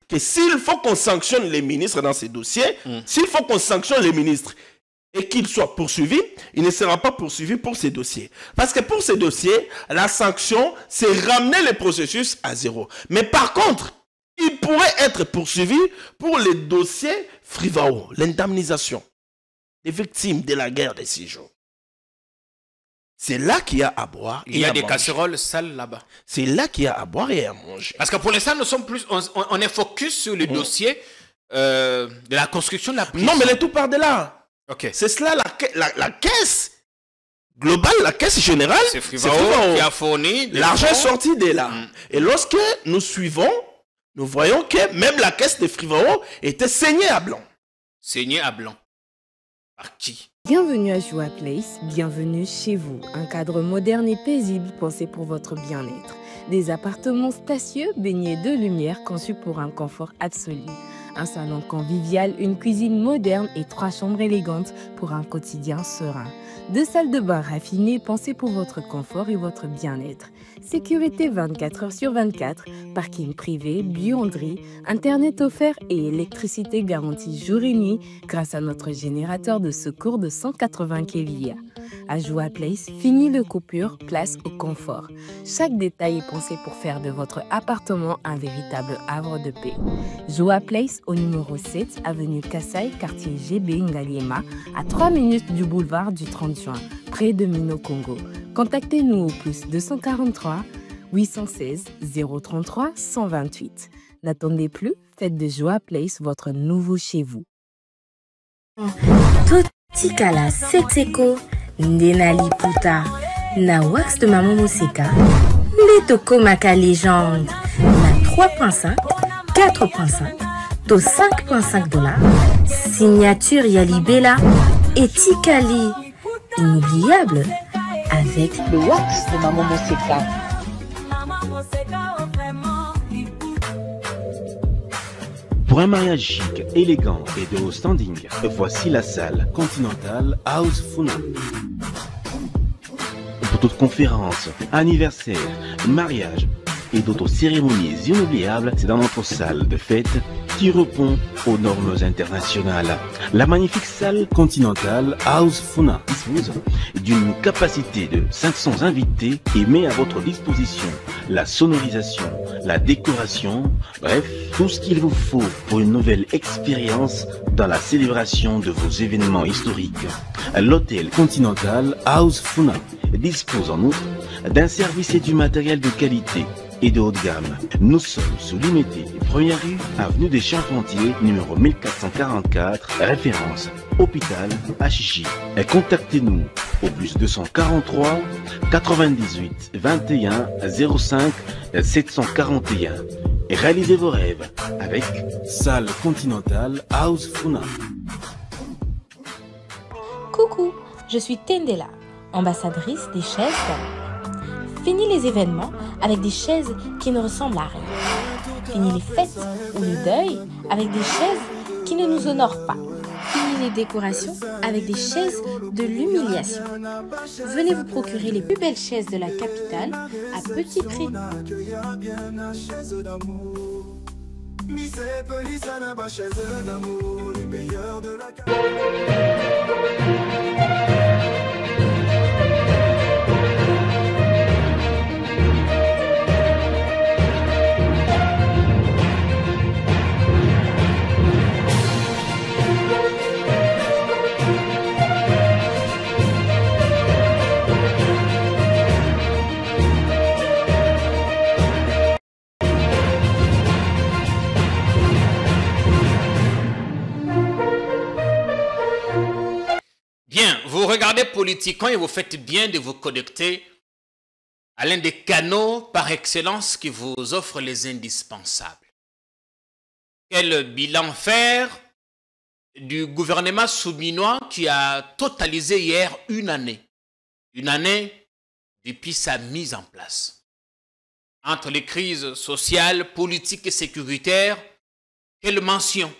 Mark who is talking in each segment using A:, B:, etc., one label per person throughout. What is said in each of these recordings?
A: que s'il faut qu'on sanctionne les ministres dans ces dossiers, s'il faut qu'on sanctionne les ministres et qu'ils soient poursuivis, il ne sera pas poursuivi pour ces dossiers. Parce que pour ces dossiers, la sanction, c'est ramener le processus à zéro. Mais par contre, il pourrait être poursuivi pour les dossiers Frivao, l'indemnisation des victimes de la guerre des 6 jours. C'est là qu'il y a à boire et à manger.
B: Il y a des casseroles sales là-bas.
A: C'est là qu'il y a à boire et à manger.
B: Parce que pour l'instant, nous sommes plus, on est focus sur le dossier de la construction de la prison.
A: Non, mais le tout part de là.
B: Ok.
A: C'est cela, la caisse globale, la caisse générale.
B: C'est Frivao qui a fourni.
A: L'argent est sorti de là. Et lorsque nous suivons, nous voyons que même la caisse de Frivao était saignée à blanc.
B: Saignée à blanc. Par qui?
C: Bienvenue à Joua Place, bienvenue chez vous. Un cadre moderne et paisible pensé pour votre bien-être. Des appartements spacieux baignés de lumière conçus pour un confort absolu. Un salon convivial, une cuisine moderne et 3 chambres élégantes pour un quotidien serein. 2 salles de bain raffinées pensées pour votre confort et votre bien-être. Sécurité 24 heures sur 24, parking privé, buanderie, internet offert et électricité garantie jour et nuit grâce à notre générateur de secours de 180 kVA. À Joua Place, fini le coupure, place au confort. Chaque détail est pensé pour faire de votre appartement un véritable havre de paix. Joua Place au numéro 7, avenue Kassai, quartier GB Ngaliema, à 3 minutes du boulevard du 30 juin, près de Mino Congo. Contactez-nous au plus 243 816 033 128. N'attendez plus, faites de Joua Place votre nouveau chez vous.
D: Totikala Setseko Ndenali Puta Na wax de Maman Moseka Netoko Maka légende Na 3.5 4.5 To 5.5 $. Signature Yalibela et Tikali inoubliable avec le wax de Maman Moseka.
E: Pour un mariage chic, élégant et de haut standing, voici la salle Continental House Funa. Pour toute conférence, anniversaire, mariage et d'autres cérémonies inoubliables, c'est dans notre salle de fête qui répond aux normes internationales. La magnifique salle Continental House Funa dispose d'une capacité de 500 invités et met à votre disposition la sonorisation, la décoration, bref, tout ce qu'il vous faut pour une nouvelle expérience dans la célébration de vos événements historiques. L'hôtel Continental House Funa dispose en outre d'un service et du matériel de qualité et de haut de gamme. Nous sommes sous Limité, première rue, avenue des Charpentiers, numéro 1444, référence hôpital Achichi. Contactez-nous au plus 243 98 21 05 741 et réalisez vos rêves avec Salle Continental House Funa.
D: Coucou, je suis Tendela, ambassadrice des chaises d'amour. Fini les événements avec des chaises qui ne ressemblent à rien. Fini les fêtes ou le deuil avec des chaises qui ne nous honorent pas. Fini les décorations avec des chaises de l'humiliation. Venez vous procurer les plus belles chaises de la capitale à petit prix.
B: Bien, vous regardez Politiquement et vous faites bien de vous connecter à l'un des canaux par excellence qui vous offre les indispensables. Quel bilan faire du gouvernement souminois qui a totalisé hier une année depuis sa mise en place. Entre les crises sociales, politiques et sécuritaires, quelle mention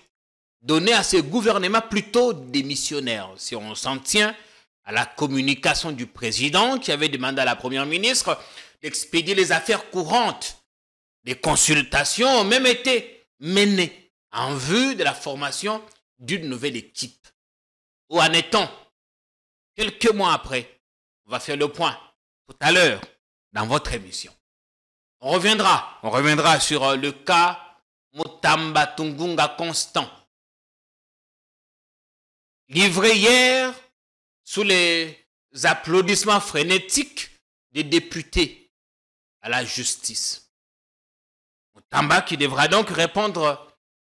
B: donner à ce gouvernement plutôt démissionnaire, si on s'en tient à la communication du président qui avait demandé à la première ministre d'expédier les affaires courantes. Des consultations ont même été menée en vue de la formation d'une nouvelle équipe. Où en est-on? Quelques mois après, on va faire le point tout à l'heure dans votre émission. On reviendra sur le cas Mutamba Tungunga Constant. Livré hier sous les applaudissements frénétiques des députés à la justice. Mutamba qui devra donc répondre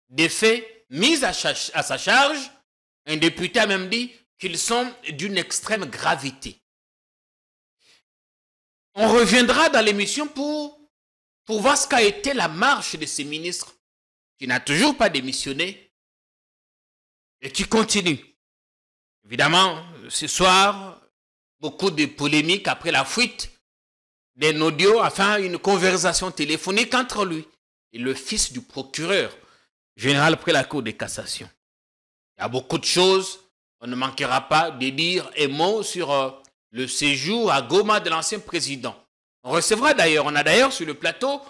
B: des faits mis à sa charge. Un député a même dit qu'ils sont d'une extrême gravité. On reviendra dans l'émission pour voir ce qu'a été la marche de ces ministres qui n'a toujours pas démissionné et qui continue. Évidemment, ce soir, beaucoup de polémiques après la fuite d'un audio, enfin une conversation téléphonique entre lui et le fils du procureur général près la Cour de cassation. Il y a beaucoup de choses, on ne manquera pas de dire un mot sur le séjour à Goma de l'ancien président. On recevra d'ailleurs, on a d'ailleurs sur le plateau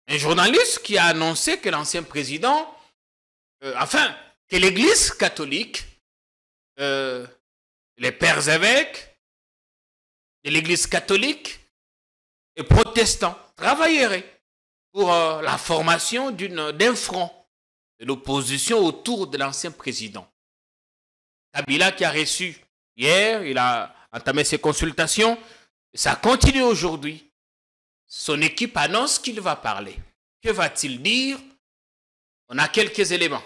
B: un journaliste qui a annoncé que l'ancien président, que l'Église catholique, les pères évêques de l'Église catholique et protestants travailleraient pour la formation d'un front de l'opposition autour de l'ancien président. Kabila qui a reçu hier, il a entamé ses consultations, ça continue aujourd'hui. Son équipe annonce qu'il va parler. Que va-t-il dire? On a quelques éléments.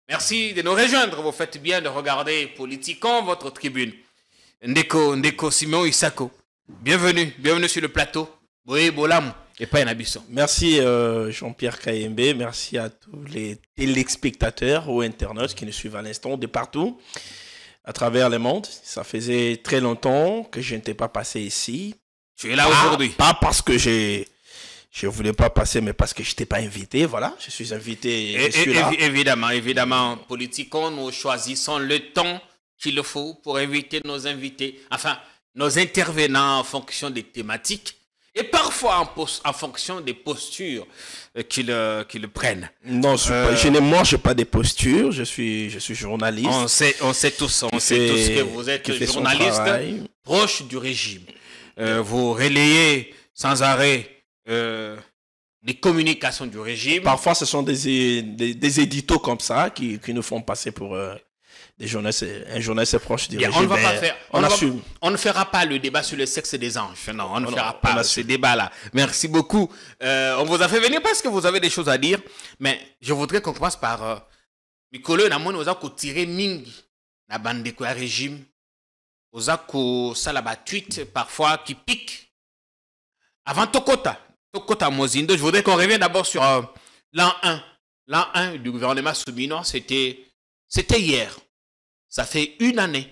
B: Merci de nous rejoindre. Vous faites bien de regarder Politikon, votre tribune. Ndeko Simon Isako. Bienvenue sur le plateau. Boé Bolam et pas Nabisson.
A: Merci Jean-Pierre Kayembe. Merci à tous les téléspectateurs ou internautes qui nous suivent à l'instant de partout, à travers le monde. Ça faisait très longtemps que je n'étais pas passé ici.
B: Tu es là aujourd'hui.
A: Pas parce que je voulais pas passer, mais parce que je n'étais pas invité. Voilà, je suis invité. Je suis là.
B: Évidemment, Politikon, nous choisissons le temps qu'il faut pour inviter nos invités, enfin, nos intervenants en fonction des thématiques et parfois en fonction des postures qu'ils prennent.
A: Non, je ne mange pas des postures, je suis journaliste.
B: On sait tous que vous êtes journaliste proche du régime. Vous relayez sans arrêt des communications du régime.
A: Parfois, ce sont des éditos comme ça qui nous font passer pour un journaliste proche du régime.
B: On ne fera pas le débat sur le sexe des anges. Non, on ne fera pas ce débat-là. Merci beaucoup. On vous a fait venir parce que vous avez des choses à dire. Mais je voudrais qu'on commence par Mikolo Namon nous a tiré mingi la bande de régime. Nous a salaba tweet parfois qui pique. Avant Tokota Mozindo, je voudrais qu'on revienne d'abord sur l'an 1. L'an 1 du gouvernement souminois, c'était hier. Ça fait une année,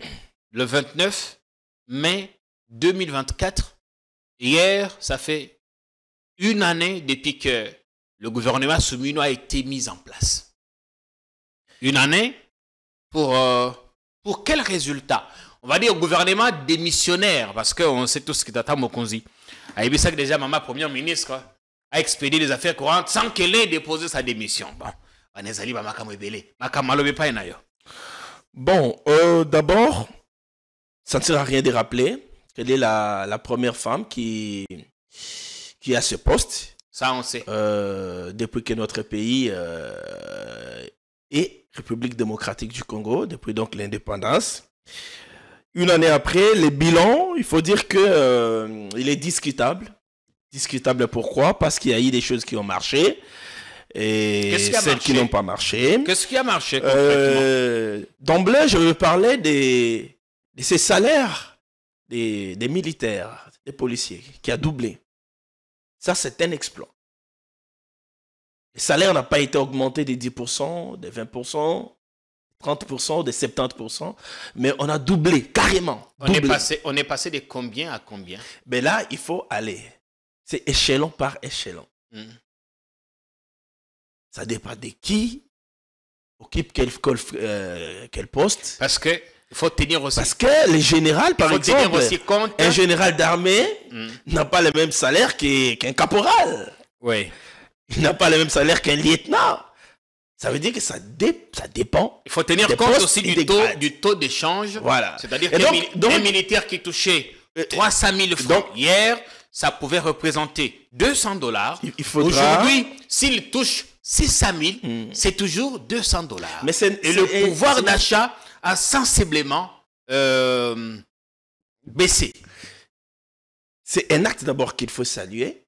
B: le 29 mai 2024. Hier, ça fait une année depuis que le gouvernement souminois a été mis en place. Une année pour quel résultat? On va dire gouvernement démissionnaire, parce qu'on sait tous ce qui t'attend Mokonzi. Aïbissak déjà, maman première ministre, a expédié les affaires courantes sans qu'elle ait déposé sa démission. Bon,
A: d'abord, ça ne sert à rien de rappeler qu'elle est la première femme qui a ce poste.
B: Ça, on sait.
A: Depuis que notre pays est République démocratique du Congo, depuis donc l'indépendance. Une année après, les bilans, il faut dire que il est discutable. Discutable pourquoi? Parce qu'il y a eu des choses qui ont marché et celles qui n'ont pas marché.
B: Qu'est-ce qui a marché concrètement?
A: D'emblée, je veux parler de ces salaires des militaires, des policiers, qui a doublé. Ça, c'est un exploit. Les salaires n'ont pas été augmentés de 10%, de 20%. 30%, de 70%, mais on a doublé, carrément.
B: On est passé de combien à combien?
A: Mais là, il faut aller. C'est échelon par échelon. Ça dépend de qui occupe quel poste.
B: Parce que il faut tenir aussi.
A: Parce que les généraux, par exemple, un général d'armée n'a pas le même salaire qu'un caporal.
B: Oui.
A: il n'a pas le même salaire qu'un lieutenant. Ça veut dire que ça dépend.
B: Il faut tenir compte aussi du taux d'échange.
A: Voilà.
B: C'est-à-dire qu'un militaire qui touchait 300 000 francs hier, ça pouvait représenter $200. Aujourd'hui, s'il touche 600 000, c'est toujours $200. Et le pouvoir d'achat a sensiblement baissé.
A: C'est un acte d'abord qu'il faut saluer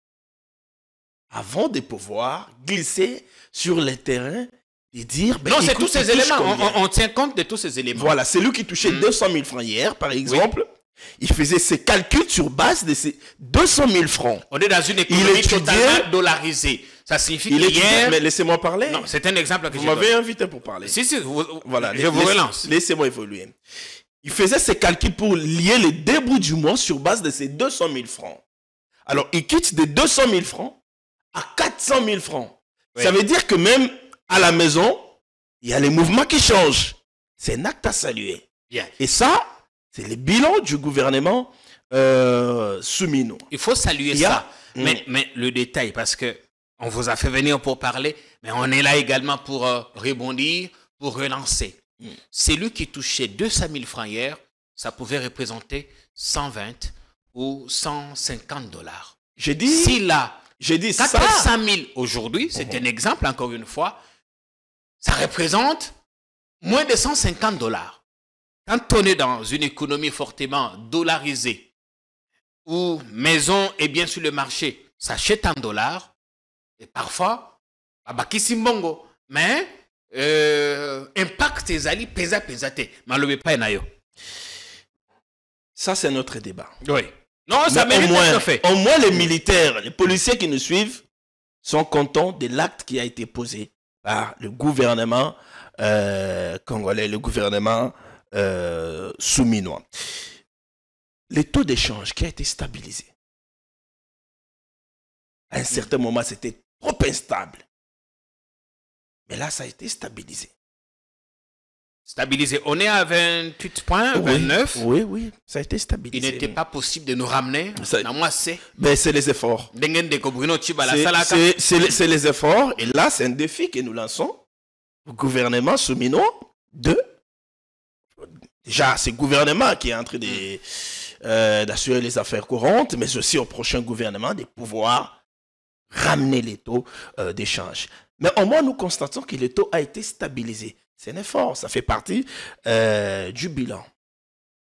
A: avant de pouvoir glisser sur le terrain et dire...
B: Ben, non, c'est tous ces éléments. On tient compte de tous ces éléments.
A: Voilà, c'est lui qui touchait 200 000 francs hier, par exemple. Oui. Il faisait ses calculs sur base de ces 200 000 francs.
B: On est dans une économie totalement dollarisée. Ça signifie qu'hier...
A: Mais laissez-moi parler.
B: Non, c'est un exemple que
A: vous m'avez invité pour parler.
B: Si,
A: voilà,
B: je vous relance.
A: Laissez-moi évoluer. Il faisait ses calculs pour lier les débouts du mois sur base de ces 200 000 francs. Alors, il quitte de 200 000 francs à 400 000 francs. Oui. Ça veut dire que même à la maison, il y a les mouvements qui changent. C'est un acte à saluer.
B: Bien.
A: Et ça, c'est le bilan du gouvernement Soumino.
B: Il faut saluer ça. Mais le détail, parce que on vous a fait venir pour parler, mais on est là également pour rebondir, pour relancer. Celui qui touchait 200 000 francs hier, ça pouvait représenter 120 ou 150 $.
A: J'ai dit...
B: S'il a 400
A: ça.
B: 000 aujourd'hui, c'est un exemple encore une fois, ça représente moins de 150 $. Quand on est dans une économie fortement dollarisée, où maison et bien sur le marché s'achètent en dollars, et parfois, mais impact ezali pesa te, malobe pa nayo.
A: Ça, c'est notre débat.
B: Oui. Non, ça mérite d'être fait.
A: Au moins, les militaires, les policiers qui nous suivent sont contents de l'acte qui a été posé par le gouvernement congolais, le gouvernement souminois. Le taux d'échange qui a été stabilisé. À un certain moment, c'était trop instable. Mais là, ça a été stabilisé.
B: Stabilisé. On est à 28 points, 29.
A: Oui, ça a été stabilisé.
B: Il n'était pas possible de nous ramener.
A: Ben, c'est les efforts. C'est les efforts. Et là, c'est un défi que nous lançons au gouvernement souminois déjà, c'est le gouvernement qui est en train d'assurer les affaires courantes, mais aussi au prochain gouvernement de pouvoir ramener les taux d'échange. Mais au moins, nous constatons que le taux a été stabilisé. C'est un effort, ça fait partie du bilan.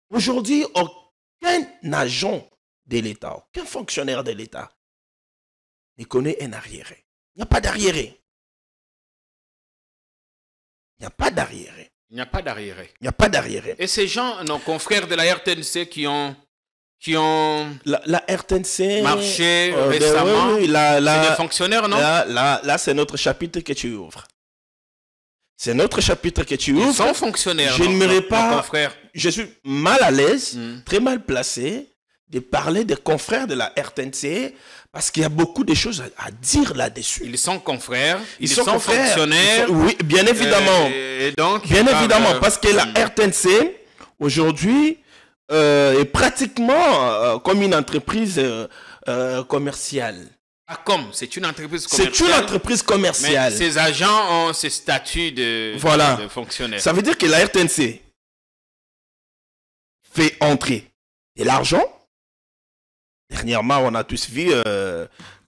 A: Aujourd'hui, aucun agent de l'État, aucun fonctionnaire de l'État ne connaît un arriéré. Il n'y a pas d'arriéré. Il n'y a pas d'arriéré.
B: Il n'y a pas d'arriéré.
A: Il n'y a pas d'arriéré.
B: Et ces gens, nos confrères de la RTNC qui ont
A: la RTNC
B: marché récemment,
A: c'est
B: des fonctionnaires, non?
A: Là, c'est notre chapitre que tu ouvres. C'est notre chapitre que tu ouvres.
B: Ils sont fonctionnaires.
A: Je n'aimerais pas.
B: Confrères.
A: Je suis mal à l'aise, très mal placé de parler des confrères de la RTNC parce qu'il y a beaucoup de choses à dire là-dessus.
B: Ils sont confrères. Ils sont
A: confrères,
B: fonctionnaires.
A: Oui, bien évidemment.
B: Et donc,
A: bien évidemment, parce que la RTNC aujourd'hui est pratiquement comme une entreprise commerciale.
B: Ah, comme c'est une entreprise commerciale.
A: C'est une entreprise commerciale.
B: Mais ces agents ont ces statuts de fonctionnaires.
A: Ça veut dire que la RTNC fait entrer de l'argent. Dernièrement, on a tous vu,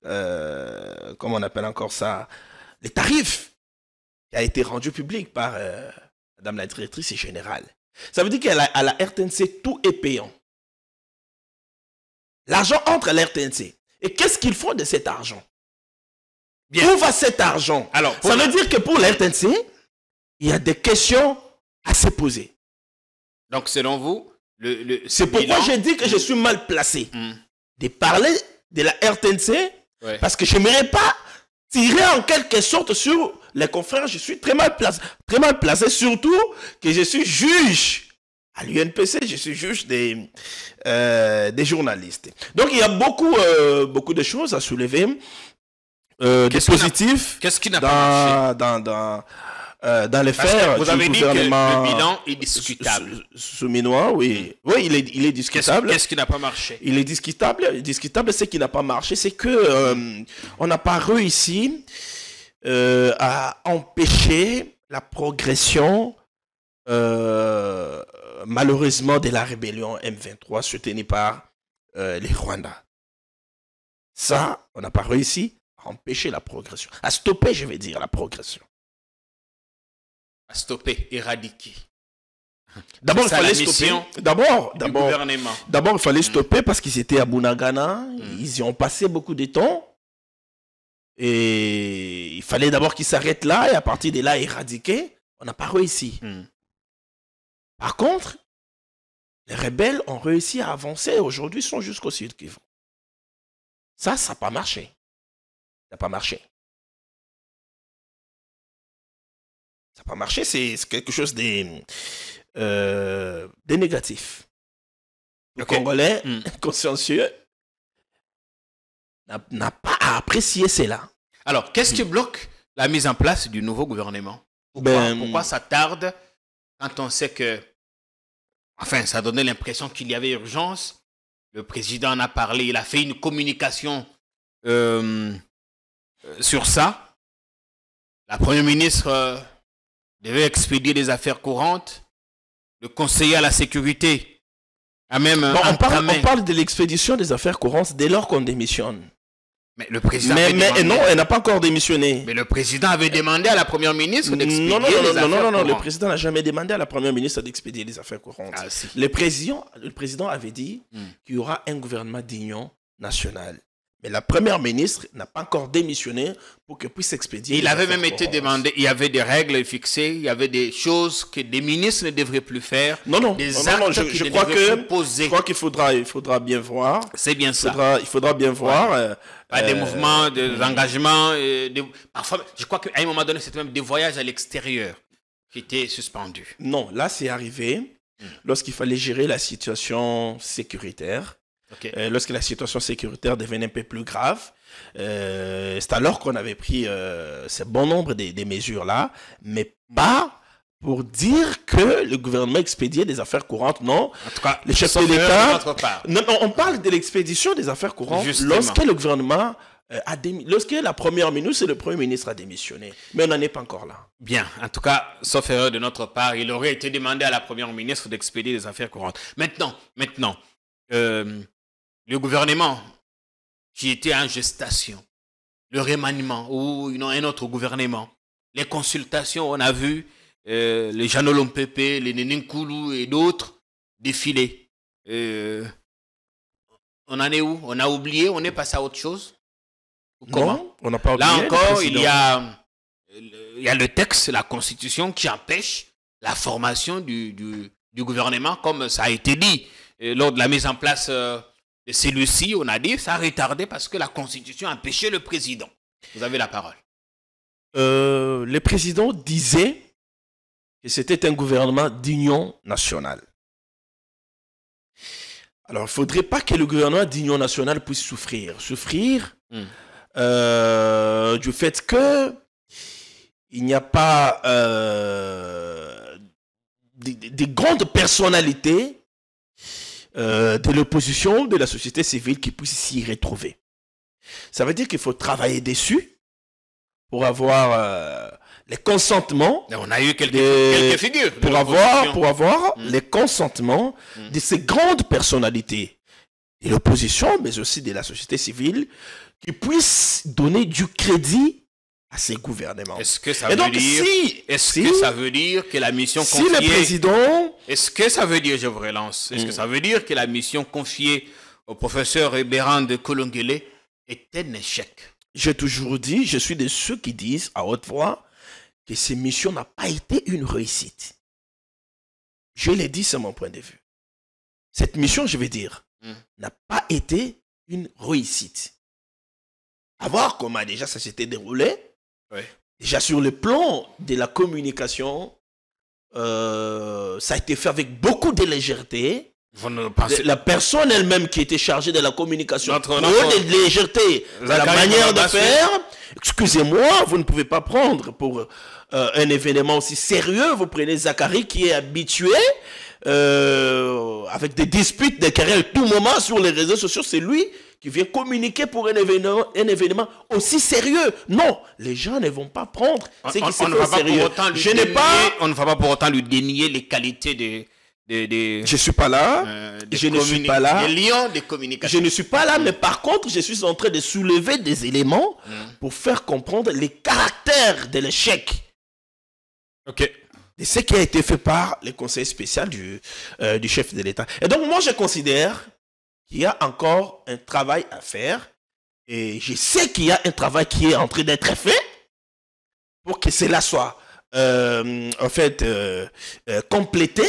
A: comment on appelle encore ça, les tarifs qui a été rendu public par Madame la directrice générale. Ça veut dire qu'à la RTNC, tout est payant. L'argent entre à la RTNC. Et qu'est-ce qu'ils font de cet argent? Bien. Où va cet argent? Alors, ça veut dire que pour la RTNC, il y a des questions à se poser.
B: Donc, selon vous,
A: c'est pourquoi j'ai dit que je suis mal placé de parler de la RTNC, parce que je n'aimerais pas tirer en quelque sorte sur les confrères. Je suis très mal placé, surtout que je suis juge à l'UNPC, je suis juge des journalistes. Donc il y a beaucoup de choses à soulever, des positifs.
B: Qu'est-ce qui n'a pas marché
A: dans les
B: Parce
A: faits,
B: que vous avez dit que
A: gouvernement
B: le bilan est discutable.
A: Souminois, oui. Oui, il est discutable.
B: Qu'est-ce qui n'a pas marché?
A: Il est discutable. Discutable, ce qui n'a pas marché, c'est que on n'a pas réussi à empêcher la progression, malheureusement, de la rébellion M23 soutenue par les Rwandais. Ça, on n'a pas réussi à empêcher la progression. À stopper, je vais dire, la progression.
B: À stopper, éradiquer.
A: D'abord, il
B: C'est ça, la
A: fallait
B: mission
A: stopper. D'abord,
B: du gouvernement.
A: il fallait stopper parce qu'ils étaient à Bunagana. Ils y ont passé beaucoup de temps. Et il fallait d'abord qu'ils s'arrêtent là et à partir de là, éradiquer. On n'a pas réussi. Par contre, les rebelles ont réussi à avancer. Aujourd'hui, ils sont jusqu'au sud Kivu. Ça n'a pas marché. Ça n'a pas marché. Ça n'a pas marché, c'est quelque chose de négatif. Le Congolais consciencieux n'a pas à apprécier cela.
B: Alors, qu'est-ce qui bloque la mise en place du nouveau gouvernement? Pourquoi ça tarde quand on sait que... Enfin, ça donnait l'impression qu'il y avait urgence. Le président en a parlé, il a fait une communication sur ça. La première ministre devait expédier des affaires courantes. Le conseiller à la sécurité a même...
A: on parle de l'expédition des affaires courantes dès lors qu'on démissionne.
B: Mais le président
A: non, elle n'a pas encore démissionné.
B: Mais le président avait demandé à la première ministre d'expédier les affaires courantes.
A: Non, le président n'a jamais demandé à la première ministre d'expédier les affaires courantes.
B: Ah, si.
A: Le président avait dit qu'il y aura un gouvernement d'union nationale. Mais la première ministre n'a pas encore démissionné pour qu'elle puisse expédier.
B: Il avait même été demandé, il y avait des règles fixées, il y avait des choses que des ministres ne devraient plus faire. Je crois qu'il faudra bien voir.
A: C'est bien ça. Il faudra bien voir.
B: Des mouvements, des engagements. Parfois, je crois qu'à un moment donné, c'était même des voyages à l'extérieur qui étaient suspendus.
A: Non, là, c'est arrivé lorsqu'il fallait gérer la situation sécuritaire. Lorsque la situation sécuritaire devenait un peu plus grave, c'est alors qu'on avait pris ce bon nombre des mesures-là, mais pas pour dire que le gouvernement expédiait des affaires courantes, non.
B: En tout cas,
A: les chefs de l'État... Non, on parle de l'expédition des affaires courantes. Justement. Lorsque le gouvernement lorsque la première ministre et le premier ministre a démissionné. Mais on n'en est pas encore là.
B: Bien, en tout cas, sauf erreur de notre part, il aurait été demandé à la première ministre d'expédier des affaires courantes. Maintenant, le gouvernement qui était en gestation, le remaniement ou un autre gouvernement, les consultations, on a vu les Jean Olompepe, les Neninkoulou et d'autres défiler. On en est où? On a oublié? On est passé à autre chose? Comment?
A: Non, on n'a pas oublié.
B: Là encore, il y a le texte, la constitution qui empêche la formation du gouvernement, comme ça a été dit lors de la mise en place de celui-ci. On a dit ça a retardé parce que la constitution empêchait le président. Vous avez la parole.
A: Le président disait que c'était un gouvernement d'union nationale. Alors, il ne faudrait pas que le gouvernement d'union nationale puisse souffrir. Du fait qu'il n'y a pas des grandes personnalités de l'opposition, de la société civile qui puissent s'y retrouver. Ça veut dire qu'il faut travailler dessus pour avoir les consentements.
B: On a eu quelques figures.
A: Pour avoir les consentements de ces grandes personnalités de l'opposition, mais aussi de la société civile, qui puissent donner du crédit à ces gouvernements.
B: Est-ce que ça veut dire que la mission confiée...
A: Si le président...
B: Est-ce que ça veut dire, je vous relance, est-ce que ça veut dire que la mission confiée au professeur Béran Kolongele est un échec?
A: J'ai toujours dit, je suis de ceux qui disent à haute voix que cette mission n'a pas été une réussite. Je l'ai dit, c'est mon point de vue. Cette mission, je vais dire, n'a pas été une réussite. À voir comment déjà ça s'était déroulé.
B: Oui.
A: Déjà sur le plan de la communication, ça a été fait avec beaucoup de légèreté.
B: Vous ne pensez...
A: La personne elle-même qui était chargée de la communication,
B: Notre-
A: de légèreté, de la
B: Zachary
A: manière de
B: Mabassi.
A: faire, excusez-moi, vous ne pouvez pas prendre pour un événement aussi sérieux, vous prenez Zachary qui est habitué avec des disputes, des querelles tout moment sur les réseaux sociaux, c'est lui qui vient communiquer pour un événement aussi sérieux. Non, les gens ne vont pas prendre ce qui se
B: On ne va
A: fait
B: pas
A: sérieux.
B: pour autant lui
A: Je n'ai
B: dénier-
A: pas...
B: on ne va pas pour autant lui dénier les qualités
A: Je suis pas là. Je ne suis pas là.
B: des lions de communication.
A: Je ne suis pas là, mais par contre, je suis en train de soulever des éléments pour faire comprendre les caractères de l'échec.
B: Ok.
A: De ce qui a été fait par le conseil spécial du chef de l'État. Et donc, moi, je considère qu'il y a encore un travail à faire. Et je sais qu'il y a un travail qui est en train d'être fait pour que cela soit, en fait, complété.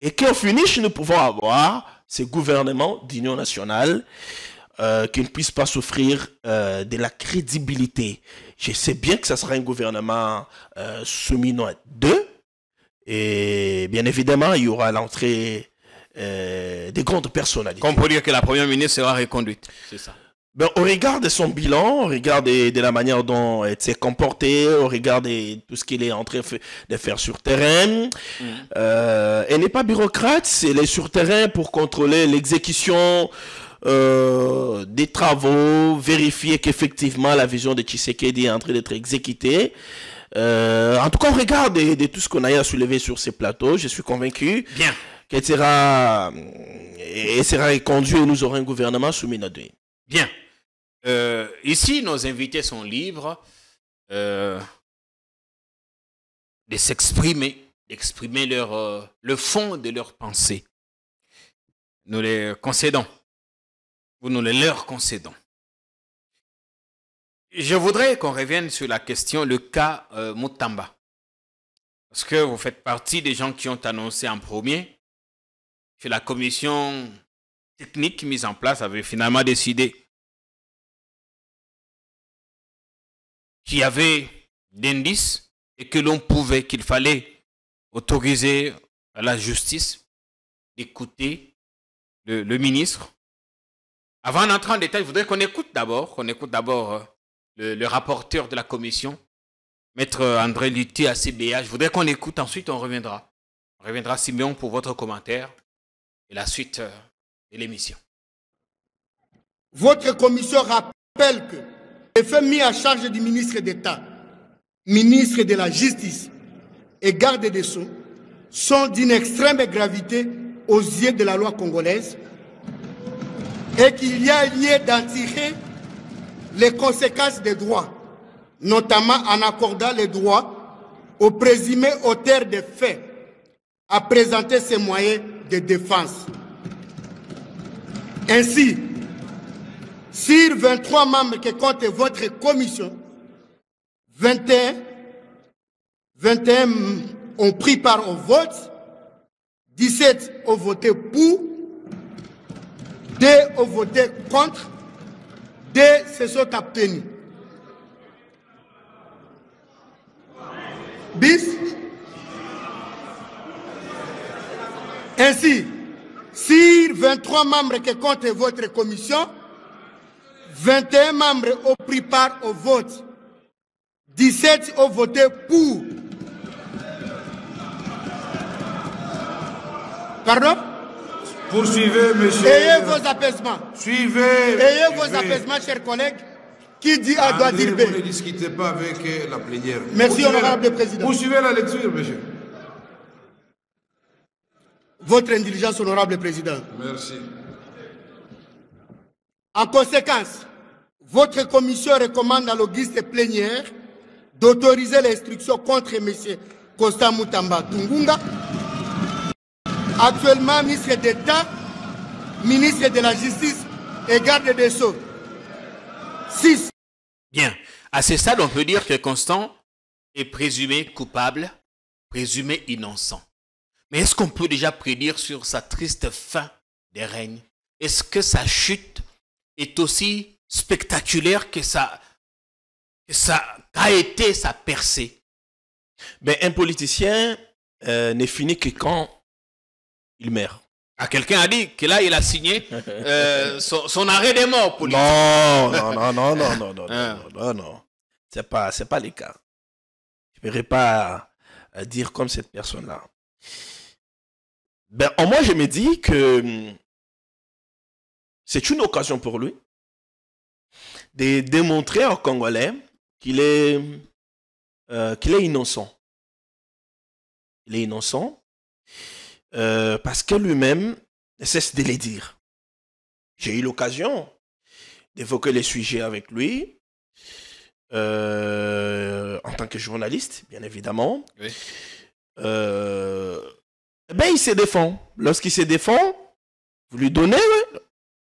A: Et qu'au finish, nous pouvons avoir ce gouvernement d'union nationale qui ne puisse pas souffrir de la crédibilité. Je sais bien que ça sera un gouvernement soumis à 2. Et bien évidemment, il y aura l'entrée des grandes personnalités.
B: Qu'on peut dire que la première ministre sera reconduite. C'est ça.
A: Ben, au regard de son bilan, au regard de la manière dont elle s'est comportée, au regard de tout ce qu'il est en train de faire sur terrain, elle n'est pas bureaucrate, elle est sur terrain pour contrôler l'exécution des travaux, vérifier qu'effectivement la vision de Tshisekedi est en train d'être exécutée. En tout cas, au regard de tout ce qu'on a eu à soulever sur ces plateaux, je suis convaincu qu'elle sera reconduite et nous aurons un gouvernement soumis à 2.
B: Bien. Ici, nos invités sont libres de s'exprimer, d'exprimer le fond de leurs pensées. Nous les concédons. Nous les leur concédons. Je voudrais qu'on revienne sur la question, le cas Mutamba. Parce que vous faites partie des gens qui ont annoncé en premier que la commission technique mise en place avait finalement décidé qu'il y avait d'indices et que l'on pouvait, qu'il fallait autoriser à la justice d'écouter le ministre. Avant d'entrer en détail, je voudrais qu'on écoute d'abord, le rapporteur de la commission, Maître André Lutti à CBA. Je voudrais qu'on écoute, ensuite on reviendra. On reviendra, Siméon, pour votre commentaire et la suite de l'émission.
F: Votre commission rappelle que les faits mis à charge du ministre d'État, ministre de la Justice et garde des Sceaux sont d'une extrême gravité aux yeux de la loi congolaise et qu'il y a lieu d'en tirer les conséquences des droits, notamment en accordant les droits aux présumés auteurs des faits à présenter ses moyens de défense. Ainsi, sur 23 membres que compte votre commission, 21 ont pris part au vote, 17 ont voté pour, 2 ont voté contre, 2 se sont abstenus. Bis. Ainsi, sur 23 membres que compte votre commission, 21 membres ont pris part au vote, 17 ont voté pour. Pardon?
G: Poursuivez, monsieur.
F: Ayez vos apaisements.
G: Suivez.
F: Ayez vos apaisements, chers collègues. Qui dit A doit dire B.
G: Vous ne discutez pas avec la plénière.
F: Merci, honorable le président.
G: Poursuivez la lecture, monsieur.
F: Votre indulgence, honorable président.
G: Merci.
F: En conséquence, votre commission recommande à l'auguste plénière d'autoriser l'instruction contre M. Constant Mutamba Tungunga, actuellement ministre d'État, ministre de la Justice et garde des Sceaux. 6.
B: Bien. À ce stade, on peut dire que Constant est présumé coupable, présumé innocent. Mais est-ce qu'on peut déjà prédire sur sa triste fin des règnes? Est-ce que sa chute est aussi spectaculaire que ça a été sa percée?
A: Ben, un politicien n'est fini que quand il meurt.
B: Ah, quelqu'un a dit que là, il a signé son arrêt de mort politique.
A: Non. C'est pas le cas. Je ne verrai pas dire comme cette personne-là. Ben, moi, je me dis que c'est une occasion pour lui de démontrer aux Congolais qu'il est innocent. Il est innocent parce que lui-même ne cesse de le dire. J'ai eu l'occasion d'évoquer les sujets avec lui en tant que journaliste, bien évidemment.
B: Oui.
A: Il se défend. Lorsqu'il se défend, vous lui donnez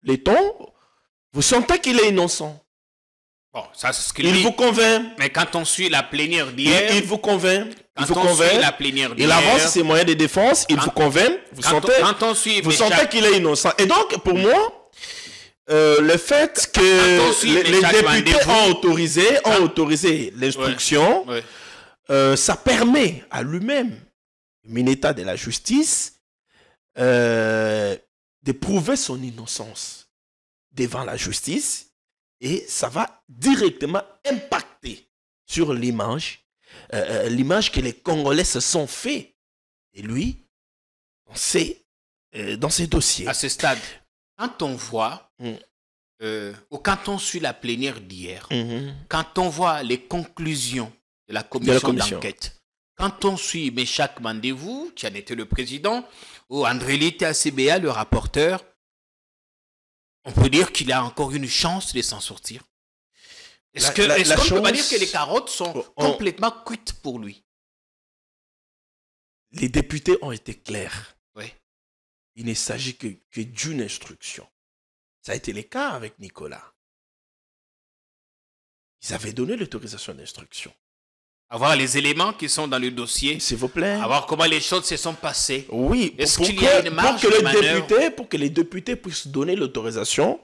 A: les tons, vous sentez qu'il est innocent.
B: Bon, ça c'est ce qu'il
A: Il
B: dit.
A: vous convainc.
B: Mais quand on suit la plénière d'hier...
A: Il vous convainc.
B: La plénière
A: il avance ses moyens de défense, il vous convainc. Vous sentez qu'il est innocent. Et donc, pour moi, le fait que les députés ont autorisé l'instruction, ça permet à lui-même, le ministère de la Justice, de prouver son innocence devant la justice. Et ça va directement impacter sur l'image que les Congolais se sont fait. Et lui, on sait, dans ces dossiers.
B: À ce stade, quand on voit, ou quand on suit la plénière d'hier, quand on voit les conclusions de la commission d'enquête, quand on suit Méchac Mandevou, qui en était le président, ou André-Lité ACBA, le rapporteur, on peut dire qu'il a encore une chance de s'en sortir. Est-ce qu'on ne peut pas dire que les carottes sont complètement cuites pour lui?
A: Les députés ont été clairs.
B: Oui.
A: Il ne s'agit que d'une instruction. Ça a été le cas avec Nicolas. Ils avaient donné l'autorisation d'instruction.
B: Avoir les éléments qui sont dans le dossier.
A: S'il vous plaît.
B: Avoir comment les choses se sont passées.
A: Oui.
B: Est-ce qu'il y a une marge de manœuvre?
A: Pour que les députés puissent donner l'autorisation,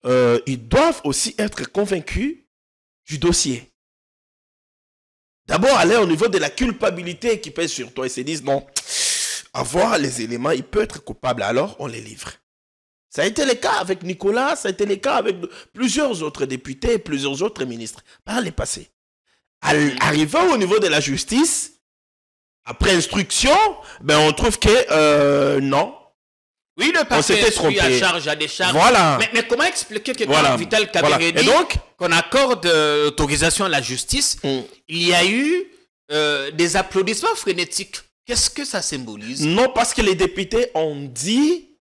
A: ils doivent aussi être convaincus du dossier. D'abord, aller au niveau de la culpabilité qui pèse sur toi et se disent non, avoir les éléments, il peut être coupable, alors on les livre. Ça a été le cas avec Nicolas, ça a été le cas avec plusieurs autres députés et plusieurs autres ministres par les passés. Arrivant au niveau de la justice, après instruction, ben on trouve que non.
B: Oui, le parquet est à charge, à décharge.
A: Voilà.
B: Mais comment expliquer que quand Vital Kamerhe dit qu'on accorde autorisation à la justice, il y a eu des applaudissements frénétiques? Qu'est-ce que ça symbolise?
A: Non, parce que les députés ont dit...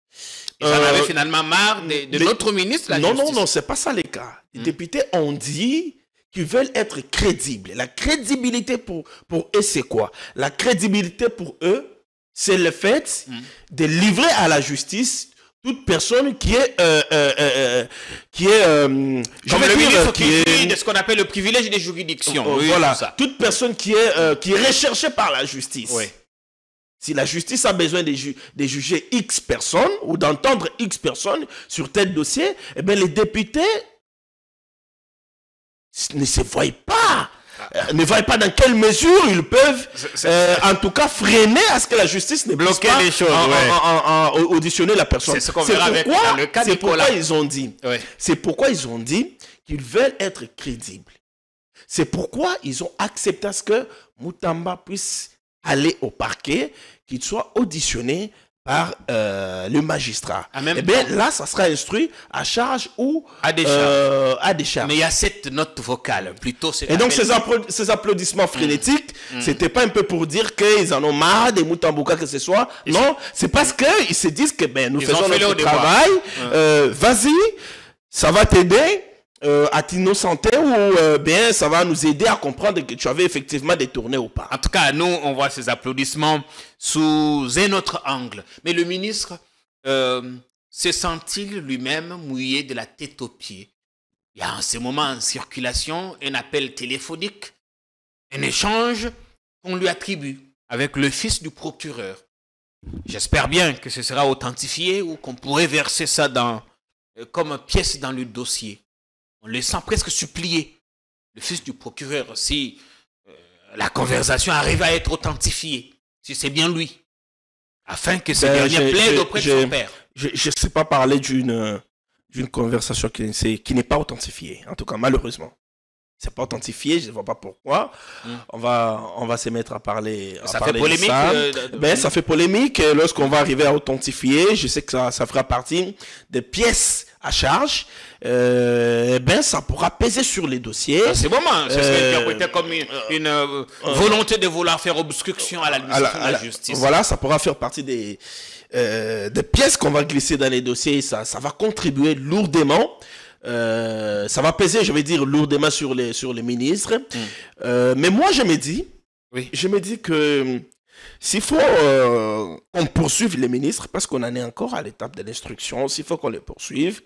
B: Ils en avaient finalement marre de notre ministre, la justice.
A: Non, c'est pas ça le cas. Les députés ont dit qu'ils veulent être crédibles. La crédibilité pour eux, c'est quoi? La crédibilité pour eux, c'est le fait de livrer à la justice toute personne qui est de
B: ce qu'on appelle le privilège des juridictions.
A: Voilà, toute personne qui est recherchée par la justice.
B: Oui.
A: Si la justice a besoin de juger X personnes ou d'entendre X personnes sur tel dossier, eh bien les députés ne se voient pas. Ne voient pas dans quelle mesure ils peuvent, en tout cas, freiner à ce que la justice ne bloque pas
B: les choses,
A: auditionner la personne.
B: C'est ce qu'on verra avec le cas de Nicolas.
A: Pourquoi ils ont dit. C'est pourquoi ils ont dit qu'ils veulent être crédibles. C'est pourquoi ils ont accepté à ce que Moutamba puisse aller au parquet, qu'il soit auditionné par le magistrat. Eh bien là, ça sera instruit à charge ou à décharge.
B: Mais il y a cette note vocale, plutôt.
A: Et donc ces applaudissements frénétiques, c'était pas un peu pour dire qu'ils en ont marre des Moutambouka que ce soit. Non, c'est parce qu'ils se disent que nous faisons notre travail. Vas-y, ça va t'aider à t'innocenter ou bien ça va nous aider à comprendre que tu avais effectivement détourné ou pas.
B: En tout cas, nous, on voit ces applaudissements sous un autre angle. Mais le ministre se sent-il lui-même mouillé de la tête aux pieds? Il y a en ce moment en circulation un appel téléphonique, un échange qu'on lui attribue avec le fils du procureur. J'espère bien que ce sera authentifié ou qu'on pourrait verser ça comme pièce dans le dossier. On le sent presque supplier. Le fils du procureur, si la conversation arrive à être authentifiée, si c'est bien lui. Afin que ce dernier plaide auprès de son père.
A: Je ne sais pas parler d'une conversation qui n'est pas authentifiée, en tout cas malheureusement. C'est pas authentifié, je ne vois pas pourquoi. On va se mettre à parler.
B: Ça fait polémique.
A: Ça fait polémique. Lorsqu'on va arriver à authentifier, je sais que ça fera partie des pièces à charge. Ça pourra peser sur les dossiers.
B: C'est bon, c'est interprété comme une volonté de vouloir faire obstruction à l'administration de la justice.
A: Voilà, ça pourra faire partie des pièces qu'on va glisser dans les dossiers. Ça va contribuer lourdement. Ça va peser, je vais dire, lourdement sur les ministres. Mais moi, je me dis que s'il faut qu'on poursuive les ministres, parce qu'on en est encore à l'étape de l'instruction, s'il faut qu'on les poursuive,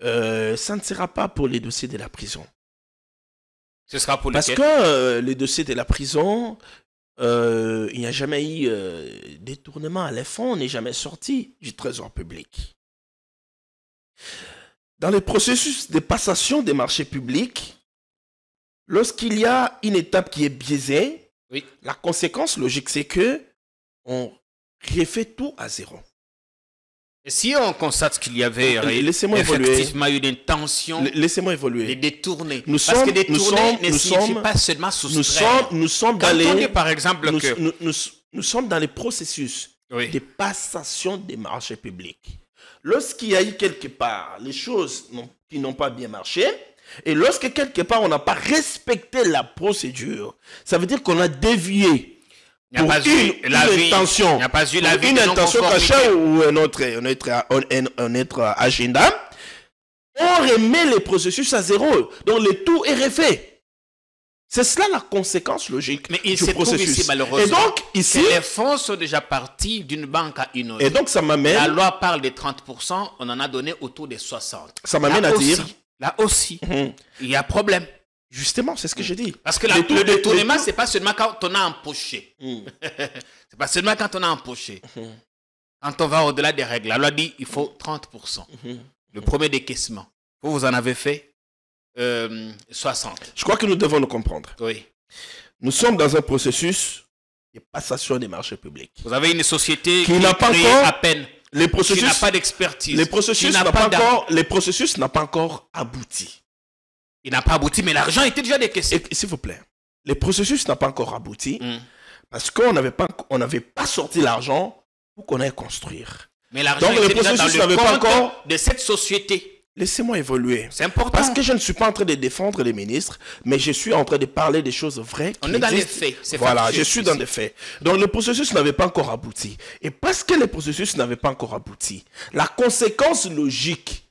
A: ça ne sera pas pour les dossiers de la prison.
B: Ce sera pour
A: parce que les dossiers de la prison, il n'y a jamais eu détournement. Les fonds n'est jamais sorti du trésor public. Dans les processus de passation des marchés publics, lorsqu'il y a une étape qui est biaisée, la conséquence logique, c'est que on refait tout à zéro.
B: Et si on constate qu'il y avait effectivement une intention de détourner, parce que détourner ne signifie pas seulement soustraire.
A: Nous sommes dans
B: par exemple
A: nous sommes dans les processus de passation des marchés publics. Lorsqu'il y a eu quelque part les choses qui n'ont pas bien marché, et lorsque quelque part on n'a pas respecté la procédure, ça veut dire qu'on a dévié pour une intention,
B: il n'y a pas eu
A: une intention cachée ou un autre agenda, on remet les processus à zéro. Donc le tout est refait. C'est cela la conséquence logique
B: du
A: processus.
B: Ici, malheureusement,
A: et donc, ici,
B: les fonds sont déjà partis d'une banque à une autre.
A: Et donc, ça m'amène...
B: La loi parle de 30%, on en a donné autour de 60%.
A: Ça m'amène à dire...
B: Là aussi, il y a problème.
A: Justement, c'est ce que je dis.
B: Parce que le détournement, ce n'est pas seulement quand on a empoché. C'est pas seulement quand on a empoché. Quand on va au-delà des règles, la loi dit il faut 30%. Le premier décaissement. Vous en avez fait 60.
A: Je crois que nous devons nous comprendre.
B: Oui.
A: Nous sommes dans un processus de passation des marchés publics.
B: Vous avez une société
A: qui n'a pas encore
B: à peine.
A: Les processus,
B: qui n'a pas d'expertise.
A: Les processus n'ont pas encore abouti.
B: Il n'a pas abouti, mais l'argent était déjà décaissé.
A: S'il vous plaît, les processus n'ont pas encore abouti parce qu'on n'avait pas sorti l'argent pour qu'on aille construire.
B: Mais l'argent était déjà dans le compte de cette société.
A: Laissez-moi évoluer.
B: C'est important.
A: Parce que je ne suis pas en train de défendre les ministres, mais je suis en train de parler des choses vraies.
B: On est dans les faits.
A: Voilà, je suis dans les faits. Donc le processus n'avait pas encore abouti. Et parce que le processus n'avait pas encore abouti, la conséquence logique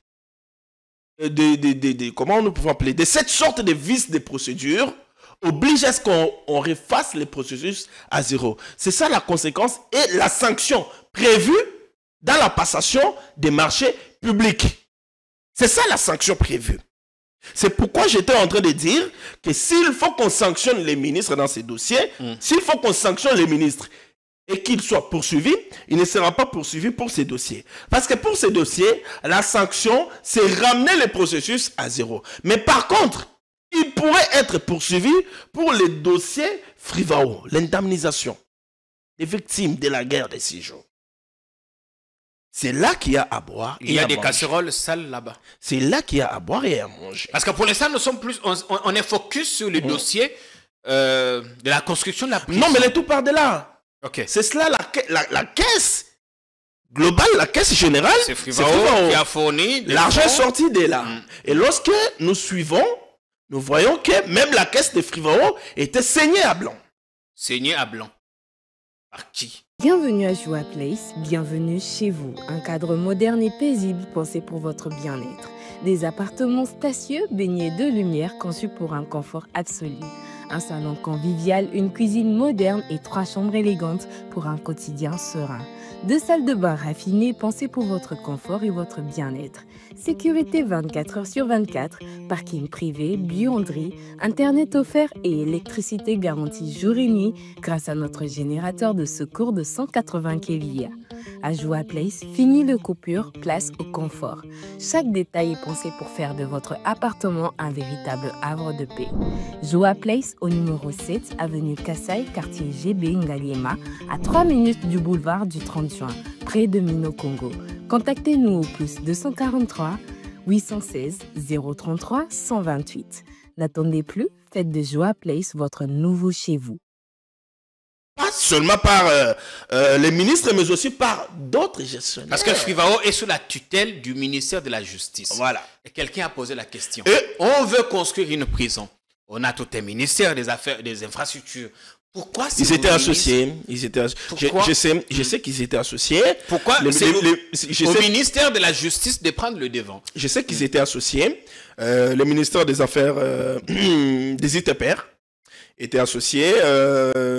A: comment nous pouvons appeler, de cette sorte de vice de procédure oblige à ce qu'on refasse les processus à zéro. C'est ça la conséquence et la sanction prévue dans la passation des marchés publics. C'est ça la sanction prévue. C'est pourquoi j'étais en train de dire que s'il faut qu'on sanctionne les ministres dans ces dossiers, s'il faut qu'on sanctionne les ministres et qu'ils soient poursuivis, il ne sera pas poursuivi pour ces dossiers. Parce que pour ces dossiers, la sanction, c'est ramener le processus à zéro. Mais par contre, il pourrait être poursuivi pour les dossiers frivaaux, l'indemnisation des victimes de la guerre des 6 jours. C'est là qu'il y a à boire et à manger.
B: Il y a des casseroles sales là-bas.
A: C'est là qu'il y a à boire et à manger.
B: Parce que pour l'instant, nous sommes plus, on est focus sur le dossier de la construction de la prison.
A: Non, mais le tout part de là.
B: Okay.
A: C'est cela, la caisse globale, la caisse générale.
B: C'est Frivao qui a fourni
A: l'argent est sorti de là. Et lorsque nous suivons, nous voyons que même la caisse de Frivao était saignée à blanc.
B: Saignée à blanc. Par qui?
C: Bienvenue à Joua Place, bienvenue chez vous. Un cadre moderne et paisible pensé pour votre bien-être. Des appartements spacieux baignés de lumière conçus pour un confort absolu. Un salon convivial, une cuisine moderne et 3 chambres élégantes pour un quotidien serein. 2 salles de bain raffinées pensées pour votre confort et votre bien-être. Sécurité 24 heures sur 24, parking privé, buanderie, internet offert et électricité garantie jour et nuit grâce à notre générateur de secours de 180 kVA. À Joua Place, fini le coupure, place au confort. Chaque détail est pensé pour faire de votre appartement un véritable havre de paix. Joua Place, au numéro 7, avenue Kassai, quartier GB Ngaliema, à 3 minutes du boulevard du 30 juin, près de Mino Congo. Contactez-nous au plus 243 816 033 128. N'attendez plus, faites de Joa Place votre nouveau chez vous.
A: Pas seulement par les ministres, mais aussi par d'autres gestionnaires.
B: Parce que Frivao est sous la tutelle du ministère de la Justice.
A: Voilà.
B: Et quelqu'un a posé la question.
A: Et
B: on veut construire une prison. On a tout un ministère des affaires, des infrastructures. Pourquoi
A: ils étaient associés. Je sais qu'ils étaient associés.
B: Pourquoi
A: au
B: ministère de la Justice de prendre le devant?
A: Je sais qu'ils étaient associés. Le ministère des Affaires des ITPR était associé.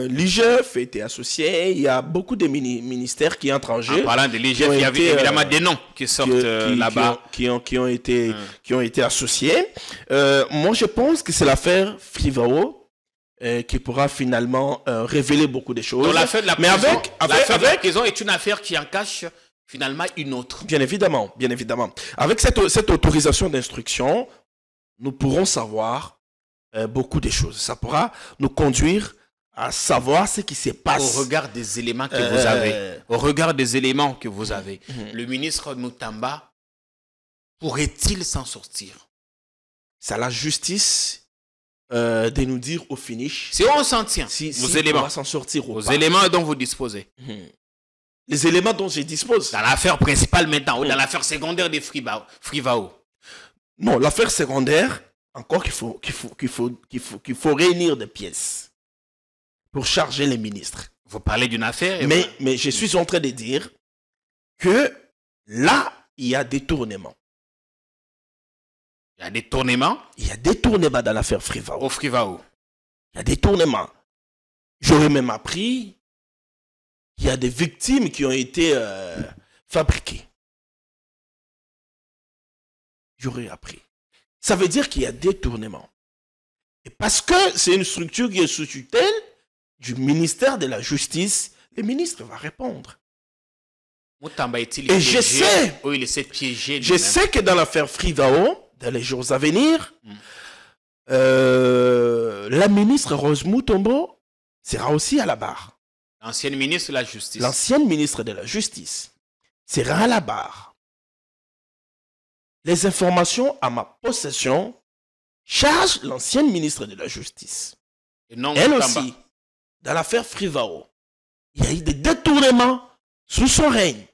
A: L'IGF était associé. Il y a beaucoup de ministères qui entrent en jeu.
B: En parlant de l'IGF, il y avait évidemment des noms qui sortent là-bas.
A: Qui ont été associés. Moi, je pense que c'est l'affaire Frivao qui pourra finalement révéler beaucoup de choses.
B: Donc, l'affaire de la prison,
A: avec
B: la prison est une affaire qui en cache finalement une autre.
A: Bien évidemment, bien évidemment. Avec cette autorisation d'instruction, nous pourrons savoir beaucoup de choses. Ça pourra nous conduire à savoir ce qui se passe.
B: Au regard des éléments que vous avez. Au regard des éléments que vous avez. Le ministre Mutamba pourrait-il s'en sortir?
A: C'est à la justice de nous dire au finish.
B: Si on s'en tient,
A: si
B: éléments.
A: On va s'en sortir ou
B: aux
A: pas.
B: éléments dont vous disposez.
A: Les éléments dont je dispose.
B: Dans l'affaire principale maintenant, ou dans l'affaire secondaire des Frivao.
A: Non, l'affaire secondaire, encore qu'il faut réunir des pièces pour charger les ministres.
B: Vous parlez d'une affaire.
A: Mais je suis en train de dire que là, il y a détournement.
B: Il y a détournement.
A: Il y a détournement dans l'affaire Frivao.
B: Au Frivao.
A: Il y a détournement. J'aurais même appris qu'il y a des victimes qui ont été fabriquées. J'aurais appris. Ça veut dire qu'il y a détournement. Et parce que c'est une structure qui est sous tutelle du ministère de la Justice, le ministre va répondre.
B: Mutamba est-il
A: et je sais,
B: il essaie de piéger
A: je sais que dans l'affaire Frivao, dans les jours à venir, la ministre Rose Mutombo sera aussi à la barre.
B: L'ancienne ministre de la Justice.
A: L'ancienne ministre de la Justice sera à la barre. Les informations à ma possession chargent l'ancienne ministre de la Justice.
B: Et non
A: elle
B: Mutamba.
A: aussi, dans l'affaire Frivao, il y a eu des détournements sous son règne.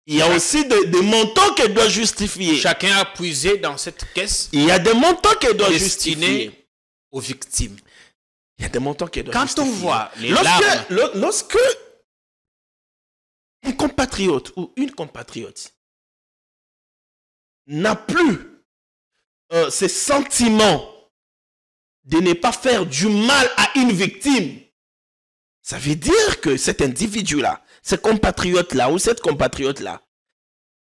A: Il y a aussi des montants qu'elle doit justifier.
B: Chacun a puisé dans cette caisse.
A: Il y a des montants qu'elle doit justifier
B: aux victimes.
A: Il y a des montants qu'elle doit
B: Quand
A: justifier.
B: on voit les larmes...
A: Lorsque un compatriote ou une compatriote n'a plus ces sentiments de ne pas faire du mal à une victime, ça veut dire que cet individu-là, ce compatriote-là ou cette compatriote-là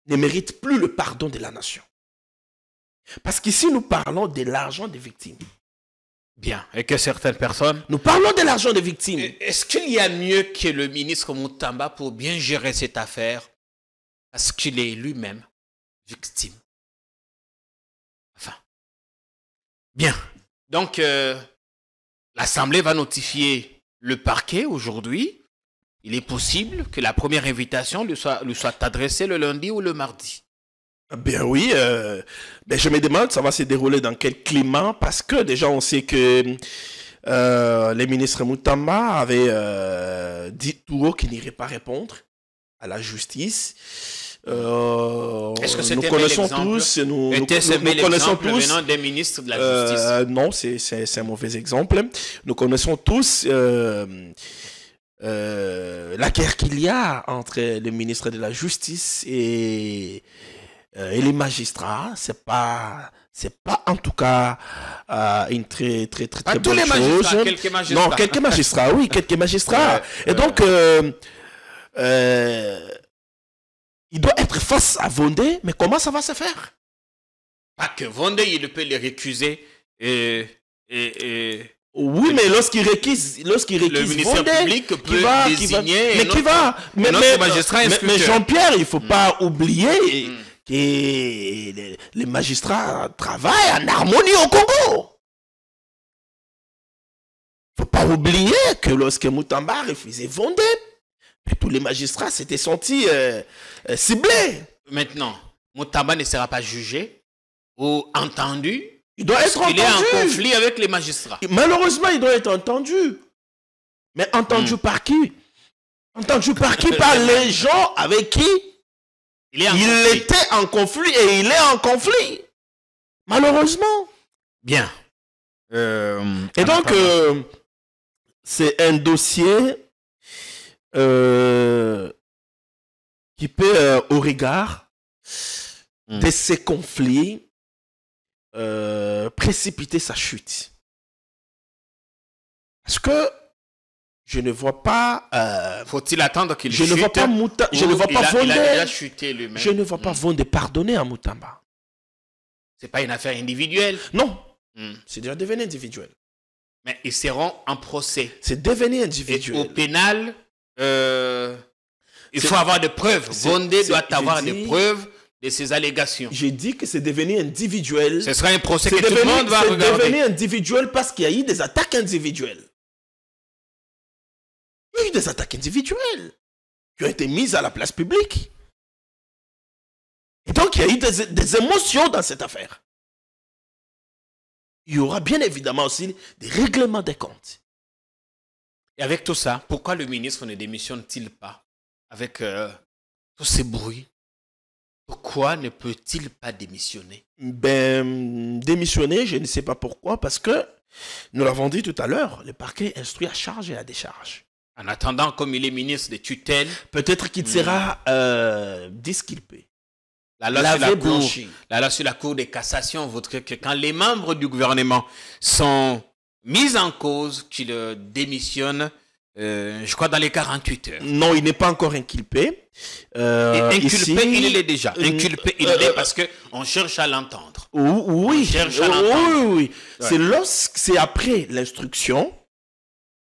A: ne mérite plus le pardon de la nation. Parce qu'ici, nous parlons de l'argent des victimes.
B: Bien. Et que certaines personnes...
A: Nous parlons de l'argent des victimes.
B: Est-ce qu'il y a mieux que le ministre Mutamba pour bien gérer cette affaire? Parce qu'il est lui-même victime. Enfin. Bien. Donc, l'Assemblée va notifier le parquet aujourd'hui. Il est possible que la première invitation lui soit adressée le lundi ou le mardi.
A: Ben oui, je me demande ça va se dérouler dans quel climat, parce que déjà on sait que les ministres Mutamba avaient dit tout haut qu'ils n'iraient pas répondre à la justice.
B: Est-ce que
A: nous connaissons tous, nous connaissons tous
B: venant des ministres de la justice?
A: Non, c'est un mauvais exemple. Nous connaissons tous la guerre qu'il y a entre le ministre de la Justice et les magistrats. C'est pas en tout cas une très bonne chose.
B: Quelques magistrats.
A: Non, quelques magistrats, oui, quelques magistrats. Et donc il doit être face à Vondé, mais comment ça va se faire?
B: Pas que Vondé, il peut les récuser
A: oui, mais lorsqu'il réquise
B: le ministère public peut désigner
A: mais
B: magistrat
A: mais Jean-Pierre, il ne faut pas oublier que les magistrats travaillent en harmonie au Congo. faut pas oublier que lorsque Moutamba refusait Vendée, tous les magistrats s'étaient sentis ciblés.
B: Maintenant, Moutamba ne sera pas jugé ou entendu.
A: Il doit être entendu.
B: Il est en conflit avec les magistrats.
A: Malheureusement, il doit être entendu. Mais entendu par qui? Entendu par qui? Par les gens avec qui il était en conflit et il est en conflit. Malheureusement. Bien. Et donc, c'est un dossier qui peut, au regard de ces conflits, précipiter sa chute. Parce que je ne vois pas...
B: faut-il attendre qu'il chute?
A: Je ne vois pas je ne vois pas Vendée.
B: Il a déjà chuté lui-même.
A: Je ne vois pas Vendée pardonner à Moutamba.
B: C'est pas une affaire individuelle.
A: Non. C'est déjà devenu individuel.
B: Mais ils seront en procès.
A: C'est devenu individuel.
B: Et au pénal, il faut avoir des preuves. Vendée doit avoir des preuves de ces allégations.
A: J'ai dit que c'est devenu individuel.
B: Ce sera un procès que tout le monde va regarder.
A: C'est devenu individuel parce qu'il y a eu des attaques individuelles. Il y a eu des attaques individuelles qui ont été mises à la place publique. Et donc, il y a eu des émotions dans cette affaire. Il y aura bien évidemment aussi des règlements des comptes.
B: Et avec tout ça, pourquoi le ministre ne démissionne-t-il pas avec tous ces bruits? Pourquoi ne peut-il pas démissionner?
A: Ben, démissionner, je ne sais pas pourquoi, parce que, nous l'avons dit tout à l'heure, le parquet instruit à charge et à décharge.
B: En attendant, comme il est ministre de tutelle...
A: Peut-être qu'il sera disculpé.
B: La loi sur la Cour de cassation voudrait que quand les membres du gouvernement sont mis en cause, qu'ils démissionnent, je crois, dans les 48 heures.
A: Non, il n'est pas encore inculpé.
B: Inculpé,
A: ici,
B: il l'est déjà. Inculpé, il l'est parce qu'on cherche à l'entendre.
A: Oui,
B: on cherche à l'entendre.
A: Oui. Ouais. C'est après l'instruction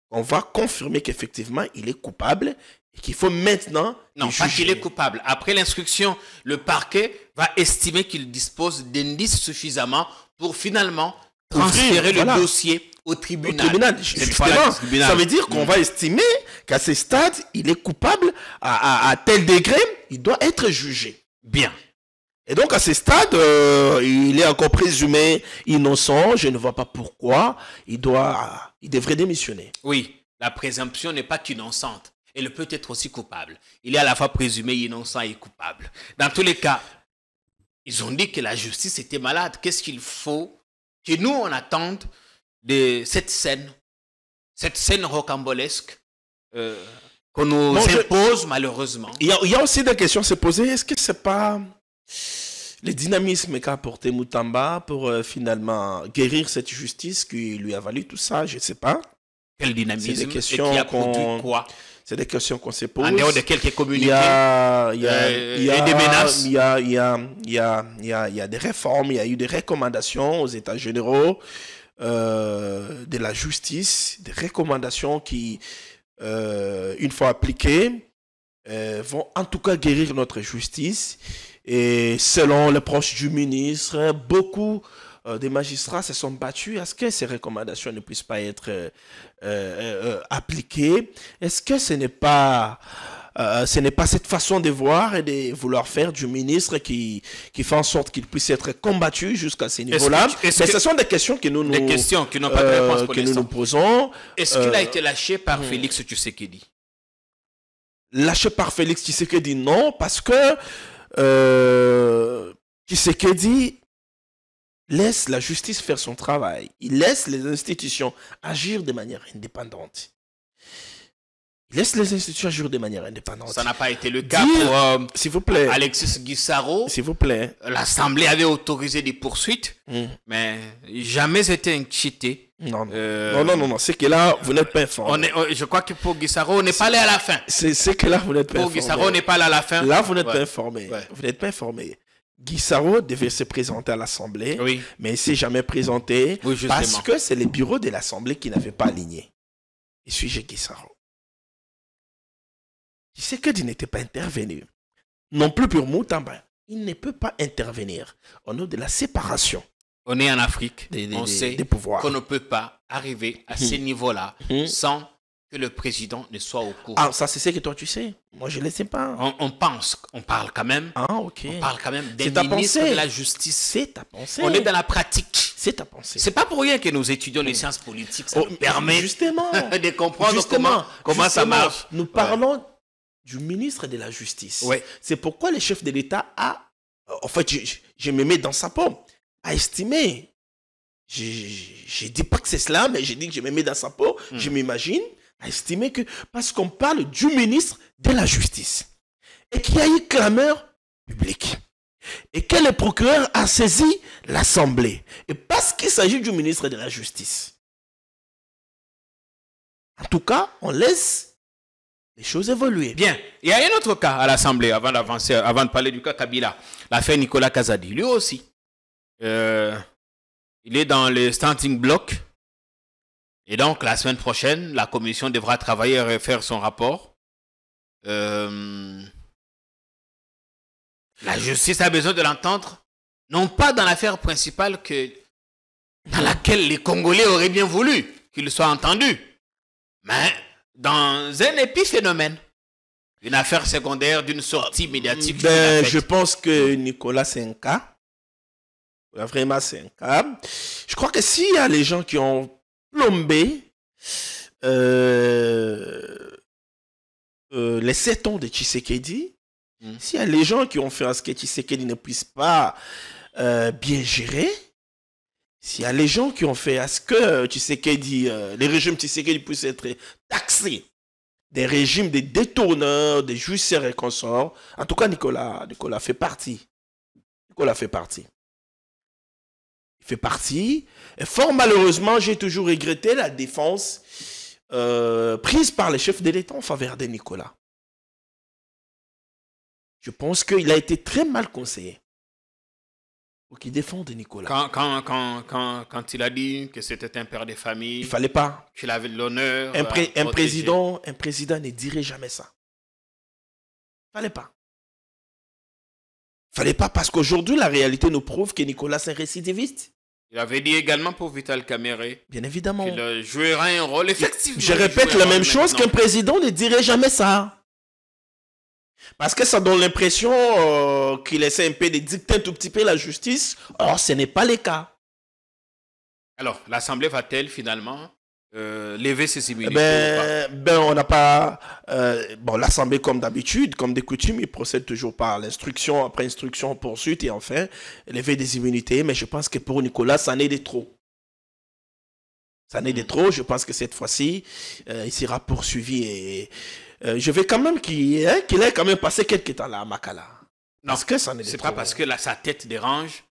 A: qu'on va confirmer qu'effectivement, il est coupable et qu'il faut maintenant...
B: Non, pas qu'il est coupable. Après l'instruction, le parquet va estimer qu'il dispose d'indices suffisamment pour finalement transférer le dossier au tribunal.
A: Justement, ça veut dire qu'on va estimer qu'à ce stade, il est coupable à tel degré, il doit être jugé.
B: Bien.
A: Et donc à ce stade, il est encore présumé innocent. Je ne vois pas pourquoi il devrait démissionner.
B: Oui, la présomption n'est pas innocente. Elle peut être aussi coupable. Il est à la fois présumé innocent et coupable. Dans tous les cas, ils ont dit que la justice était malade. Qu'est-ce qu'il faut que nous, on attende de cette scène rocambolesque qu'on nous impose malheureusement?
A: Il y a aussi des questions à se poser. Est-ce que c'est pas le dynamisme qu'a apporté Moutamba pour finalement guérir cette justice qui lui a valu tout ça? Je ne sais pas.
B: Quel dynamisme?
A: C'est des questions
B: qui a produit quoi?
A: C'est des questions qu'on se pose.
B: En dehors de quelques communiqués.
A: Il y a des menaces. Il y a des réformes, il y a eu des recommandations aux États généraux de la justice, des recommandations qui, une fois appliquées, vont en tout cas guérir notre justice. Et selon les proches du ministre, beaucoup des magistrats se sont battus à ce que ces recommandations ne puissent pas être appliquées. Est-ce que ce n'est pas cette façon de voir et de vouloir faire du ministre qui fait en sorte qu'il puisse être combattu jusqu'à ce niveau-là? Mais ce sont des questions que nous
B: des questions qui n'ont pas de réponse pour
A: nous posons.
B: Est-ce qu'il a été lâché par Félix Tshisekedi?
A: Lâché par Félix Tshisekedi, non, parce que Tshisekedi laisse la justice faire son travail. Il laisse les institutions agir de manière indépendante.
B: Ça n'a pas été le cas pour
A: s'il vous plaît,
B: Alexis Guissaro.
A: S'il vous plaît.
B: L'Assemblée avait autorisé des poursuites, mais jamais c'était incité.
A: Non. C'est que là, vous n'êtes pas informé.
B: Je crois que pour Guissaro, on n'est pas allé à la fin.
A: C'est que là, vous n'êtes pas informé.
B: Pour Guissaro, on n'est pas allé à la fin.
A: Là, vous n'êtes pas informé. Ouais. Vous n'êtes pas informé. Guissaro devait se présenter à l'Assemblée, mais il ne s'est jamais présenté parce que c'est le bureau de l'Assemblée qui n'avait pas aligné. Et suis-je Guissaro? Tshisekedi n'était pas intervenu. Non plus pour Moutamba. Il ne peut pas intervenir au nom de la séparation
B: On est en Afrique, on sait
A: des pouvoirs.
B: qu'on ne peut pas arriver à ces niveaux-là sans que le président ne soit au courant.
A: Ah, ça c'est ce que toi tu sais. Moi je ne le sais pas.
B: On pense, on parle quand même.
A: Ah, ok.
B: On parle quand même des
A: C'est ta
B: ministres
A: pensée.
B: de la justice.
A: C'est ta pensée.
B: On est dans la pratique.
A: C'est ta pensée.
B: C'est pas pour rien que nous étudions les sciences politiques. Ça
A: Oh,
B: nous permet
A: justement,
B: de comprendre
A: justement,
B: comment ça
A: justement,
B: marche.
A: Nous parlons du ministre de la Justice.
B: Ouais.
A: C'est pourquoi le chef de l'État a, en fait, je me mets dans sa peau, a estimé. Je dis pas que c'est cela, mais je dis que je me mets dans sa peau. Je m'imagine a estimé que parce qu'on parle du ministre de la Justice et qu'il y a eu clameur publique et que le procureur a saisi l'Assemblée et parce qu'il s'agit du ministre de la Justice. En tout cas, on laisse les choses évoluer.
B: Bien, il y a un autre cas à l'Assemblée avant d'avancer, avant de parler du cas Kabila. L'affaire Nicolas Kazadi, lui aussi. Il est dans le standing block. Et donc, la semaine prochaine, la commission devra travailler et faire son rapport. La justice a besoin de l'entendre, non pas dans l'affaire principale dans laquelle les Congolais auraient bien voulu qu'il soit entendu, mais dans un épiphénomène. Une affaire secondaire d'une sortie médiatique.
A: Je pense que Nicolas, c'est un cas. Vraiment, c'est un cas. Je crois que s'il y a les gens qui ont plombé les 7 ans de Tshisekedi, s'il y a les gens qui ont fait en ce que Tshisekedi ne puisse pas bien gérer, s'il y a les gens qui ont fait à ce que Tshisekedi, les régimes Tshisekedi puissent être taxés, des régimes de détourneurs, des jouisseurs et consorts, en tout cas Nicolas fait partie. Nicolas fait partie. Il fait partie. Et fort malheureusement, j'ai toujours regretté la défense prise par les chefs de l'État en faveur de Nicolas. Je pense qu'il a été très mal conseillé pour qu'il défende Nicolas.
B: Quand il a dit que c'était un père de famille,
A: Il ne fallait pas.
B: qu'il avait l'honneur.
A: Un président ne dirait jamais ça. Il ne fallait pas. Il ne fallait pas parce qu'aujourd'hui, la réalité nous prouve que Nicolas est un récidiviste.
B: Il avait dit également pour Vital Kamere
A: Bien évidemment.
B: qu'il jouera un rôle effectivement.
A: Je répète la même chose
B: maintenant.
A: qu'un président ne dirait jamais ça. Parce que ça donne l'impression qu'il essaie un peu de dicter un tout petit peu la justice. Or, ce n'est pas le cas.
B: Alors, l'Assemblée va-t-elle finalement lever ses immunités ou pas?
A: On n'a pas... bon, l'Assemblée, comme d'habitude, comme de coutume, il procède toujours par l'instruction, après instruction, poursuite, et enfin, lever des immunités. Mais je pense que pour Nicolas, ça n'est de trop. Ça n'est de trop. Je pense que cette fois-ci, il sera poursuivi. Et je vais quand même qu'il ait quand même passé quelques temps là à Makala.
B: Non,
A: parce que ça n'est de
B: c'est
A: trop.
B: pas parce que sa tête dérange,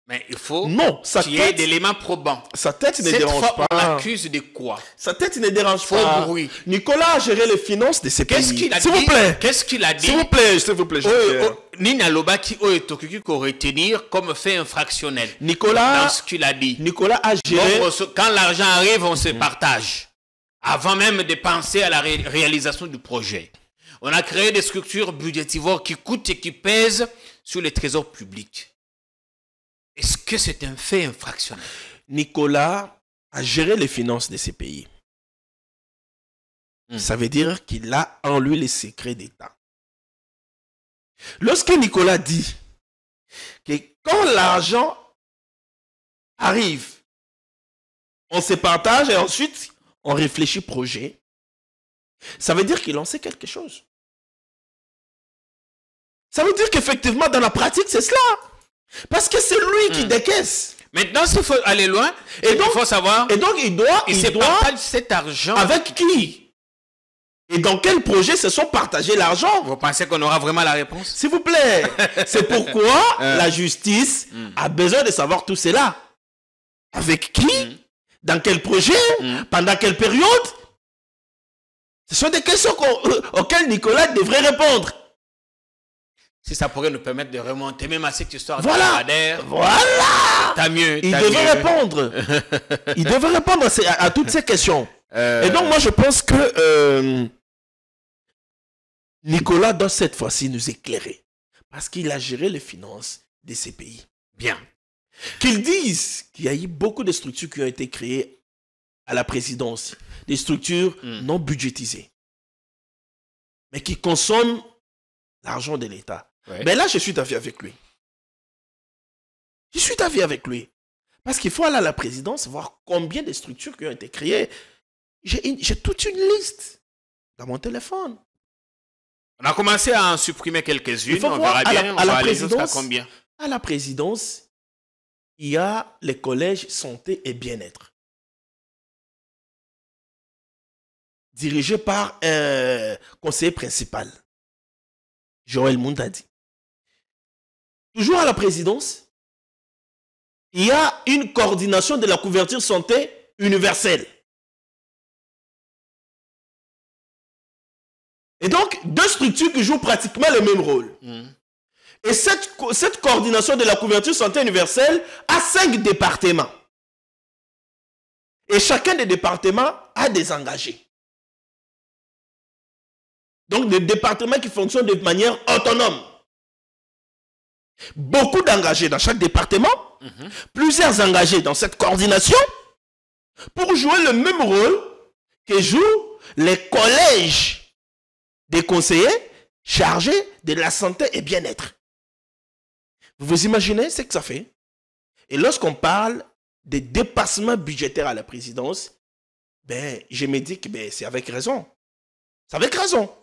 B: mais il faut
A: Non,
B: qu'il y ait d'éléments probants.
A: Sa tête ne
B: Cette
A: dérange
B: fois, on
A: pas.
B: l'accuse de quoi?
A: Sa tête ne dérange
B: Faux
A: pas.
B: bruit.
A: Nicolas a géré les finances de ces pays.
B: Qu'est-ce qu'il a
A: S'il
B: dit?
A: vous plaît.
B: Qu'est-ce qu'il a dit?
A: S'il vous plaît, Jean-Pierre.
B: Nina Lobaki Oetokuki qu'on retenir comme fait infractionnel.
A: Nicolas,
B: Dans ce qu'il a dit.
A: Nicolas a géré...
B: Donc, quand l'argent arrive, on se partage. Avant même de penser à la réalisation du projet. On a créé des structures budgétivores qui coûtent et qui pèsent sur les trésors publics. Est-ce que c'est un fait infractionnel?
A: Nicolas a géré les finances de ces pays. Ça veut dire qu'il a en lui les secrets d'État. Lorsque Nicolas dit que quand l'argent arrive, on se partage et ensuite on réfléchit projet, ça veut dire qu'il en sait quelque chose. Ça veut dire qu'effectivement dans la pratique c'est cela. Parce que c'est lui qui décaisse.
B: Maintenant, s'il faut aller loin,
A: Et donc,
B: il faut savoir,
A: Et donc il
B: il
A: doit
B: partage cet argent
A: avec qui? Et dans quel projet se sont partagés l'argent?
B: Vous pensez qu'on aura vraiment la réponse?
A: S'il vous plaît. C'est pourquoi la justice a besoin de savoir tout cela. Avec qui? Dans quel projet? Pendant quelle période? Ce sont des questions auxquelles Nicolas devrait répondre.
B: Si ça pourrait nous permettre de remonter même à cette histoire
A: Voilà.
B: de Kader,
A: Voilà.
B: t'as mieux.
A: Il devait répondre. Il devait répondre à toutes ces questions. Et donc moi je pense que Nicolas doit cette fois-ci nous éclairer. Parce qu'il a géré les finances de ces pays.
B: Bien.
A: qu'ils disent qu'il y a eu beaucoup de structures qui ont été créées à la présidence, des structures non budgétisées, mais qui consomment l'argent de l'État.
B: Ouais.
A: Mais là, je suis d'avis avec lui. Je suis d'avis avec lui. Parce qu'il faut aller à la présidence, voir combien de structures qui ont été créées. J'ai toute une liste dans mon téléphone.
B: On a commencé à en supprimer quelques-unes.
A: Il faut
B: On
A: voir
B: verra bien.
A: à la
B: On va aller jusqu'à
A: présidence.
B: combien?
A: À la présidence, il y a les collèges santé et bien-être. Dirigé par un conseiller principal, Joël Moundadi. Toujours à la présidence, il y a une coordination de la couverture santé universelle. Et donc, deux structures qui jouent pratiquement le même rôle. Et cette coordination de la couverture santé universelle a 5 départements. Et chacun des départements a des engagés. Donc, des départements qui fonctionnent de manière autonome. Beaucoup d'engagés dans chaque département, plusieurs engagés dans cette coordination, pour jouer le même rôle que jouent les collèges des conseillers chargés de la santé et bien-être. Vous vous imaginez ce que ça fait? Et lorsqu'on parle des dépassements budgétaires à la présidence, ben, je me dis que ben, c'est avec raison. C'est avec raison.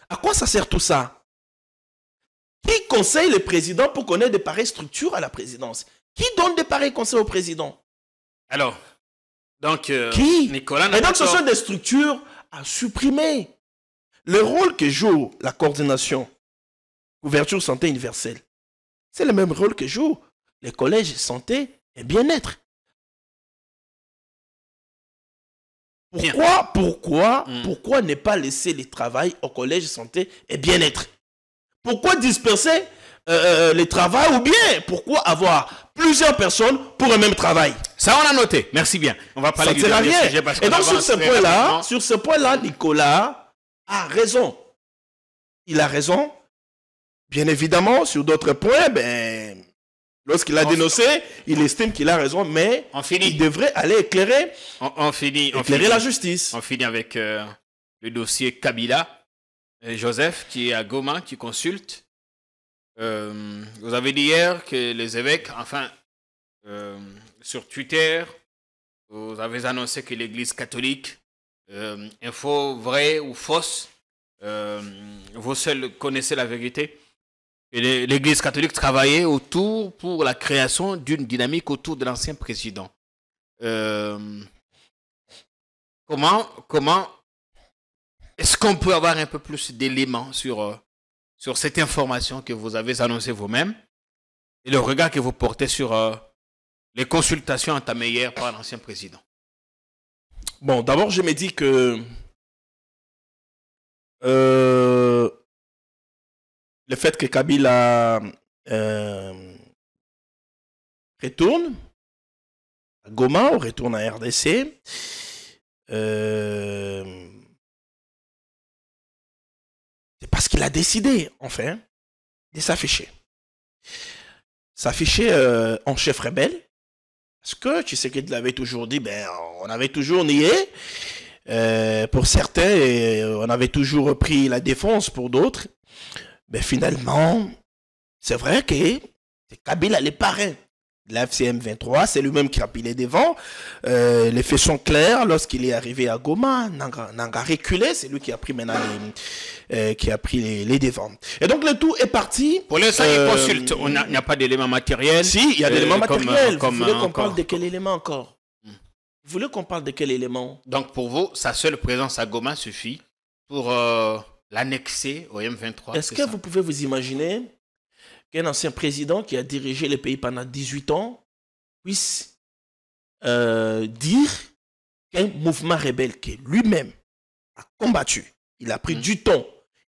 A: À quoi ça sert tout ça? Qui conseille le président pour qu'on ait de pareilles structures à la présidence? Qui donne de pareils conseils au président?
B: Alors, donc,
A: qui?
B: Nicolas...
A: Et donc, ce sont des structures à supprimer. Le rôle que joue la coordination couverture santé universelle, c'est le même rôle que jouent les collèges santé et bien-être. Pourquoi ne pas laisser le travail au collège santé et bien-être? Pourquoi disperser le travail, ou bien pourquoi avoir plusieurs personnes pour un même travail?
B: Ça, on a noté. Merci bien. On va parler du dernier sujet parce
A: Et donc,
B: sur
A: ce point-là, Nicolas a raison. Il a raison. Bien évidemment, sur d'autres points, ben, lorsqu'il a dénoncé, il estime qu'il a raison, mais il devrait aller éclairer, la justice.
B: On finit avec le dossier Kabila. Joseph, qui est à Goma, qui consulte. Vous avez dit hier que les évêques, enfin, sur Twitter, vous avez annoncé que l'Église catholique, info vraie ou fausse, vous seuls connaissez la vérité. L'Église catholique travaillait pour la création d'une dynamique autour de l'ancien président. Comment est-ce qu'on peut avoir un peu plus d'éléments sur cette information que vous avez annoncée vous-même et le regard que vous portez sur les consultations entamées hier par l'ancien président?
A: Bon, d'abord, je me dis que le fait que Kabila retourne à Goma ou retourne à RDC, c'est parce qu'il a décidé, enfin, de s'afficher. S'afficher en chef rebelle. Parce que tu sais qu'il avait toujours dit, ben, on avait toujours nié. Pour certains, on avait toujours pris la défense pour d'autres. Mais finalement, c'est vrai que c'est Kabila les parrains de la FCM 23, c'est lui-même qui a pilé devant. Les faits sont clairs. Lorsqu'il est arrivé à Goma, Nanga reculé, c'est lui qui a pris maintenant les devants. Et donc le tout est parti.
B: Pour l'instant, il consulte. Il n'y a pas d'éléments matériels.
A: Si, il y a des éléments matériels. Vous voulez qu'on parle de quel élément encore? Vous voulez qu'on parle de quel élément?
B: Donc pour vous, sa seule présence à Goma suffit pour l'annexer au M23.
A: Est-ce que vous pouvez vous imaginer qu'un ancien président qui a dirigé le pays pendant 18 ans puisse dire qu'un mouvement rebelle que lui-même a combattu, il a pris du temps,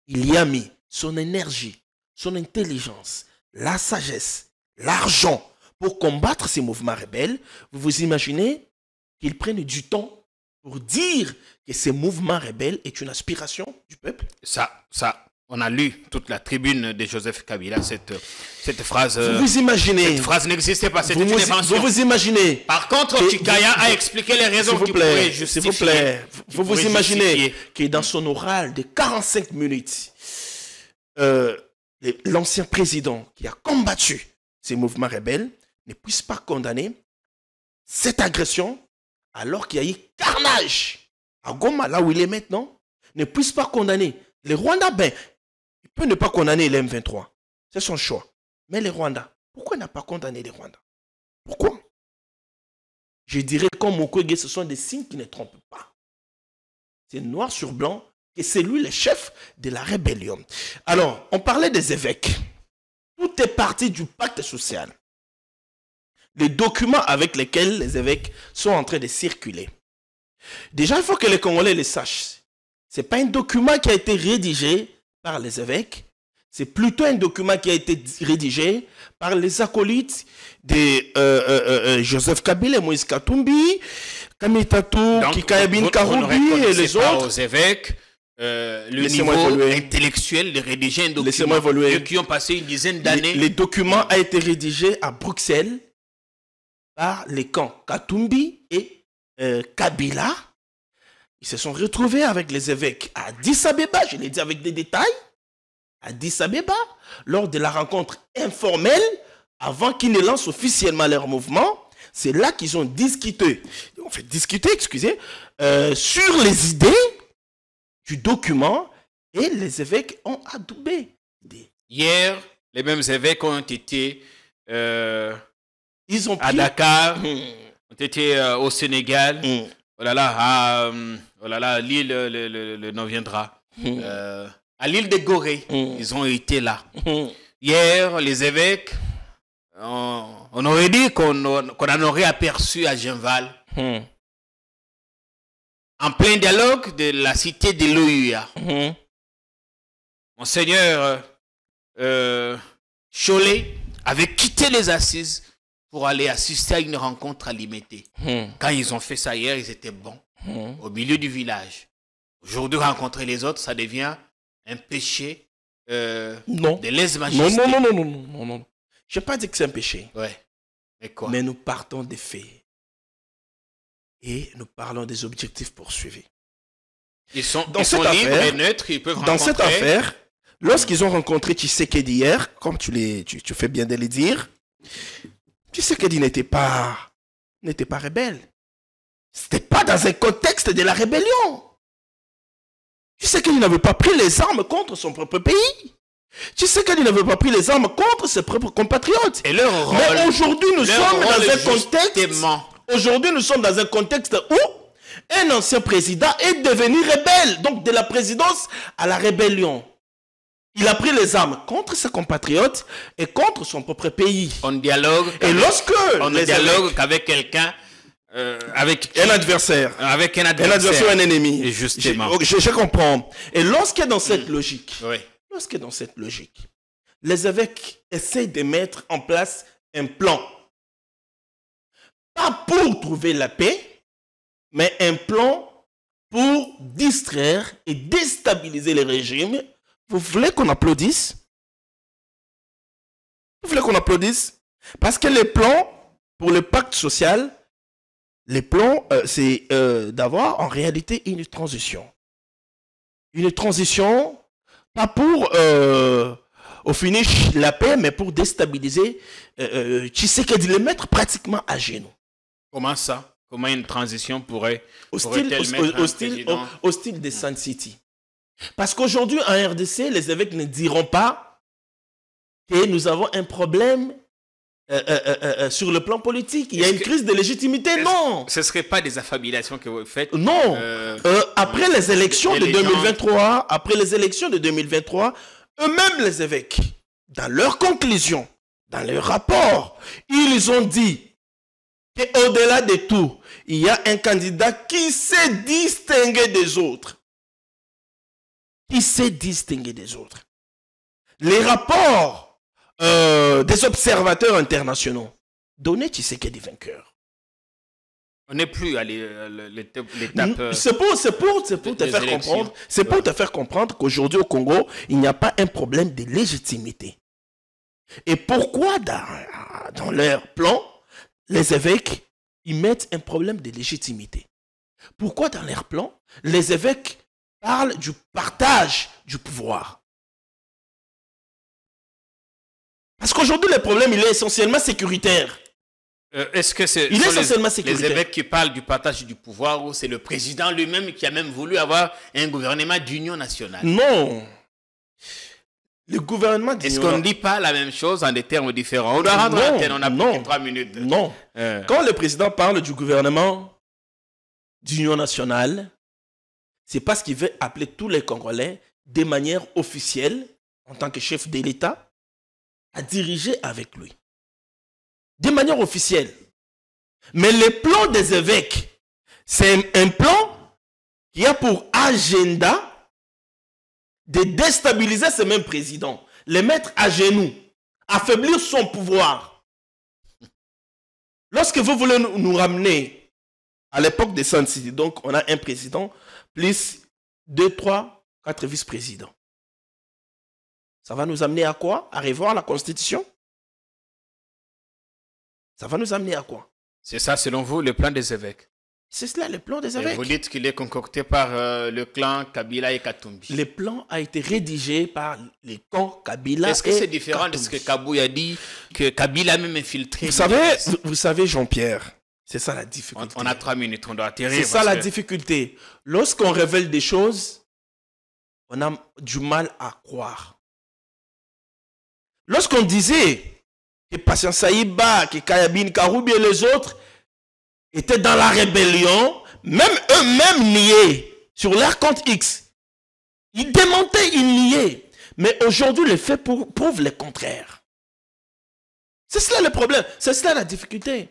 A: il y a mis son énergie, son intelligence, la sagesse, l'argent pour combattre ces mouvements rebelles, vous vous imaginez qu'ils prennent du temps pour dire que ces mouvements rebelles est une aspiration du peuple?
B: Ça, On a lu toute la tribune de Joseph Kabila, cette phrase.
A: Vous imaginez.
B: Cette phrase n'existait pas, c'était une invention.
A: Vous imaginez.
B: Par contre, Chikaya a expliqué les raisons qui pourraient justifier.
A: S'il vous plaît, vous imaginez que dans son oral de 45 minutes, l'ancien président qui a combattu ces mouvements rebelles ne puisse pas condamner cette agression alors qu'il y a eu carnage à Goma, là où il est maintenant, ne puisse pas condamner les Rwandais. Ben, il peut ne pas condamner les M23. C'est son choix. Mais les Rwandais, pourquoi il n'a pas condamné les Rwandais? Pourquoi? Je dirais comme Mukwege, ce sont des signes qui ne trompent pas. C'est noir sur blanc que c'est lui le chef de la rébellion. Alors, on parlait des évêques. Tout est parti du pacte social. Les documents avec lesquels les évêques sont en train de circuler. Déjà, il faut que les Congolais le sachent. Ce n'est pas un document qui a été rédigé par les évêques. C'est plutôt un document qui a été rédigé par les acolytes de Joseph Kabila, Moïse Katumbi, Kamitatou, Kikayabin Karoubi et les autres.
B: Aux évêques, le niveau intellectuel de rédiger un document qui ont passé une dizaine d'années.
A: Les documents ont été rédigés à Bruxelles par les camps Katumbi et Kabila. Ils se sont retrouvés avec les évêques à Addis Abeba, je l'ai dit avec des détails, à Addis Abeba, lors de la rencontre informelle, avant qu'ils ne lancent officiellement leur mouvement. C'est là qu'ils ont discuté, excusez, sur les idées du document, et les évêques ont adoubé.
B: Hier, les mêmes évêques ont été ils ont à Dakar, ont été au Sénégal. Oh là là, l'île, le nom viendra. À l'île de Gorée, ils ont été là. Hier, les évêques, on aurait dit qu'on en aurait aperçu à Genval. En plein dialogue de la cité de l'OUA. Monseigneur Cholet avait quitté les assises pour aller assister à une rencontre à Limité. Quand ils ont fait ça hier, ils étaient bons. Au milieu du village. Aujourd'hui, rencontrer les autres, ça devient un péché de lèse-majesté.
A: Non. Je n'ai pas dit que c'est un péché.
B: Ouais. Mais quoi?
A: Mais nous partons des faits. Et nous parlons des objectifs poursuivis.
B: Ils sont libres et neutres, ils peuvent rencontrer.
A: Dans cette affaire, lorsqu'ils ont rencontré Tshisekedi hier, comme tu fais bien de le dire, Tshisekedi n'était pas rebelle. C'était pas dans un contexte de la rébellion. Tshisekedi n'avait pas pris les armes contre son propre pays. Tshisekedi n'avait pas pris les armes contre ses propres compatriotes.
B: Et leur rôle,
A: mais aujourd'hui, nous sommes dans un contexte. Aujourd'hui, nous sommes dans un contexte où un ancien président est devenu rebelle. Donc, de la présidence à la rébellion. Il a pris les armes contre ses compatriotes et contre son propre pays.
B: On dialogue.
A: Et lorsque
B: on dialogue qu'avec quelqu'un, avec
A: un adversaire, un adversaire, un ennemi.
B: Et justement.
A: Je comprends. Et lorsque dans cette logique,
B: oui.
A: Lorsque dans cette logique, les évêques essaient de mettre en place un plan, pas pour trouver la paix, mais un plan pour distraire et déstabiliser le régime. Vous voulez qu'on applaudisse? Vous voulez qu'on applaudisse? Parce que les plans pour le pacte social, les plans, c'est d'avoir en réalité une transition. Une transition, pas pour au finish la paix, mais pour déstabiliser Tshisekedi, le mettre pratiquement à genoux.
B: Comment ça? Comment une transition pourrait
A: au style de Sun City? Parce qu'aujourd'hui, en RDC, les évêques ne diront pas que nous avons un problème sur le plan politique. Il y a une crise de légitimité. Non.
B: Ce ne serait pas des affabulations que vous faites.
A: Non. Après les élections de 2023, eux-mêmes les évêques, dans leurs conclusions, dans leur rapport, ils ont dit qu'au-delà de tout, il y a un candidat qui s'est distingué des autres. Les rapports des observateurs internationaux donnaient Tshisekedi vainqueur.
B: On n'est plus à l'étape...
A: C'est pour te faire comprendre. C'est pour te faire comprendre qu'aujourd'hui au Congo, il n'y a pas un problème de légitimité. Et pourquoi dans leur plan, les évêques, ils mettent un problème de légitimité? Pourquoi dans leur plan, les évêques parlent du partage du pouvoir? Parce qu'aujourd'hui, le problème, il est essentiellement sécuritaire.
B: Est-ce que c'est les évêques qui parlent du partage du pouvoir ou c'est le président lui-même qui a même voulu avoir un gouvernement d'union nationale?
A: Non. Le gouvernement d'union...
B: Est-ce qu'on ne dit pas la même chose en des termes différents? On doit rendre l'antenne, on a plus que 3 minutes.
A: Non. Quand le président parle du gouvernement d'union nationale, c'est parce qu'il veut appeler tous les Congolais de manière officielle, en tant que chef de l'État, à diriger avec lui. De manière officielle. Mais le plan des évêques, c'est un plan qui a pour agenda de déstabiliser ce même président, les mettre à genoux, affaiblir son pouvoir. Lorsque vous voulez nous ramener à l'époque de Saint-Sidi, donc on a un président, plus 2, 3, 4 vice-présidents. Ça va nous amener à quoi? À revoir la Constitution? Ça va nous amener à quoi?
B: C'est ça, selon vous, le plan des évêques?
A: C'est cela, le plan des évêques.
B: Et vous dites qu'il est concocté par le clan Kabila et Katumbi.
A: Le plan a été rédigé par les camps Kabila et Katumbi.
B: Est-ce que c'est différent de ce que Kabou a dit, que Kabila a même infiltré?
A: Vous savez, Jean-Pierre, c'est ça la difficulté.
B: On a 3 minutes, on doit atterrir.
A: C'est ça la difficulté. Lorsqu'on révèle des choses, on a du mal à croire. Lorsqu'on disait que Patient Saïba, que Kayabine Karoubi et les autres étaient dans la rébellion, même eux-mêmes niaient sur leur compte X. Ils démentaient, ils niaient. Mais aujourd'hui, les faits prouvent le contraire. C'est cela le problème, c'est cela la difficulté.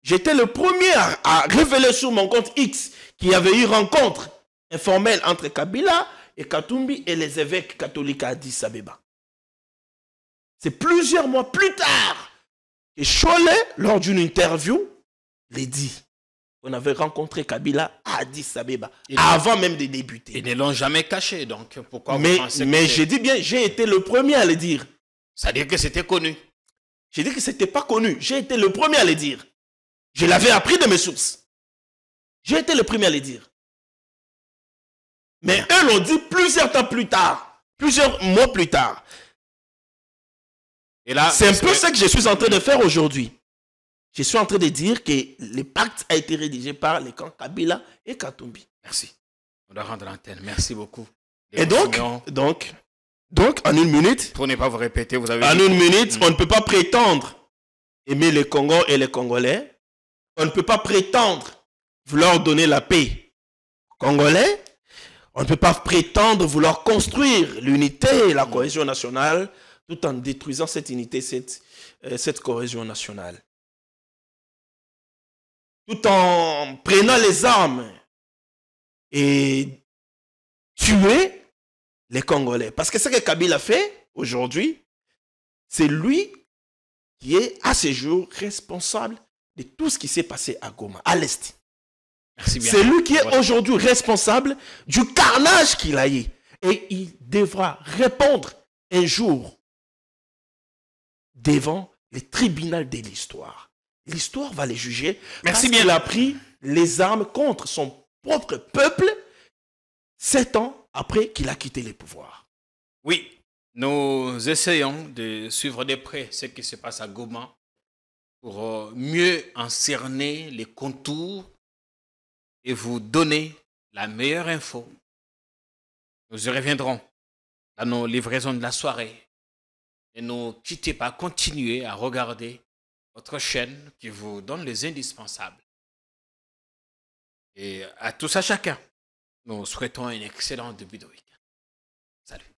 A: J'étais le premier à révéler sur mon compte X qu'il y avait eu rencontre informelle entre Kabila et Katumbi et les évêques catholiques à Addis Abeba. C'est plusieurs mois plus tard que Cholet, lors d'une interview, l'a dit. On avait rencontré Kabila à Addis Abeba, avant même de débuter.
B: Ils ne l'ont jamais caché, donc pourquoi vous pensez que...
A: Mais j'ai dit bien, j'ai été le premier à le dire.
B: Ça veut dire que c'était connu.
A: J'ai dit que ce n'était pas connu. J'ai été le premier à le dire. Je l'avais appris de mes sources. J'ai été le premier à le dire. Mais eux l'ont dit plusieurs temps plus tard, plusieurs mois plus tard. C'est un peu ce que je suis en train de faire aujourd'hui. Je suis en train de dire que le pacte a été rédigé par les camps Kabila et Katumbi.
B: Merci. On doit rendre l'antenne. Merci beaucoup.
A: Et donc, en une minute...
B: Pour ne pas vous répéter, vous avez...
A: En une minute, on ne peut pas prétendre aimer le Congo et les Congolais. On ne peut pas prétendre vouloir donner la paix aux Congolais. On ne peut pas prétendre vouloir construire l'unité et la cohésion nationale tout en détruisant cette unité, cette cohésion nationale. Tout en prenant les armes et tuer les Congolais. Parce que ce que Kabila fait aujourd'hui, c'est lui qui est à ce jour responsable de tout ce qui s'est passé à Goma, à l'Est. C'est lui qui est aujourd'hui responsable du carnage qu'il a eu. Et il devra répondre un jour devant le tribunal de l'histoire. L'histoire va les juger. Merci bien. Il a pris les armes contre son propre peuple 7 ans après qu'il a quitté les pouvoirs.
B: Oui, nous essayons de suivre de près ce qui se passe à Goma pour mieux en cerner les contours et vous donner la meilleure info. Nous y reviendrons dans nos livraisons de la soirée. Et ne quittez pas, continuez à regarder votre chaîne qui vous donne les indispensables. Et à tous, à chacun, nous souhaitons un excellent début de week-end. Salut.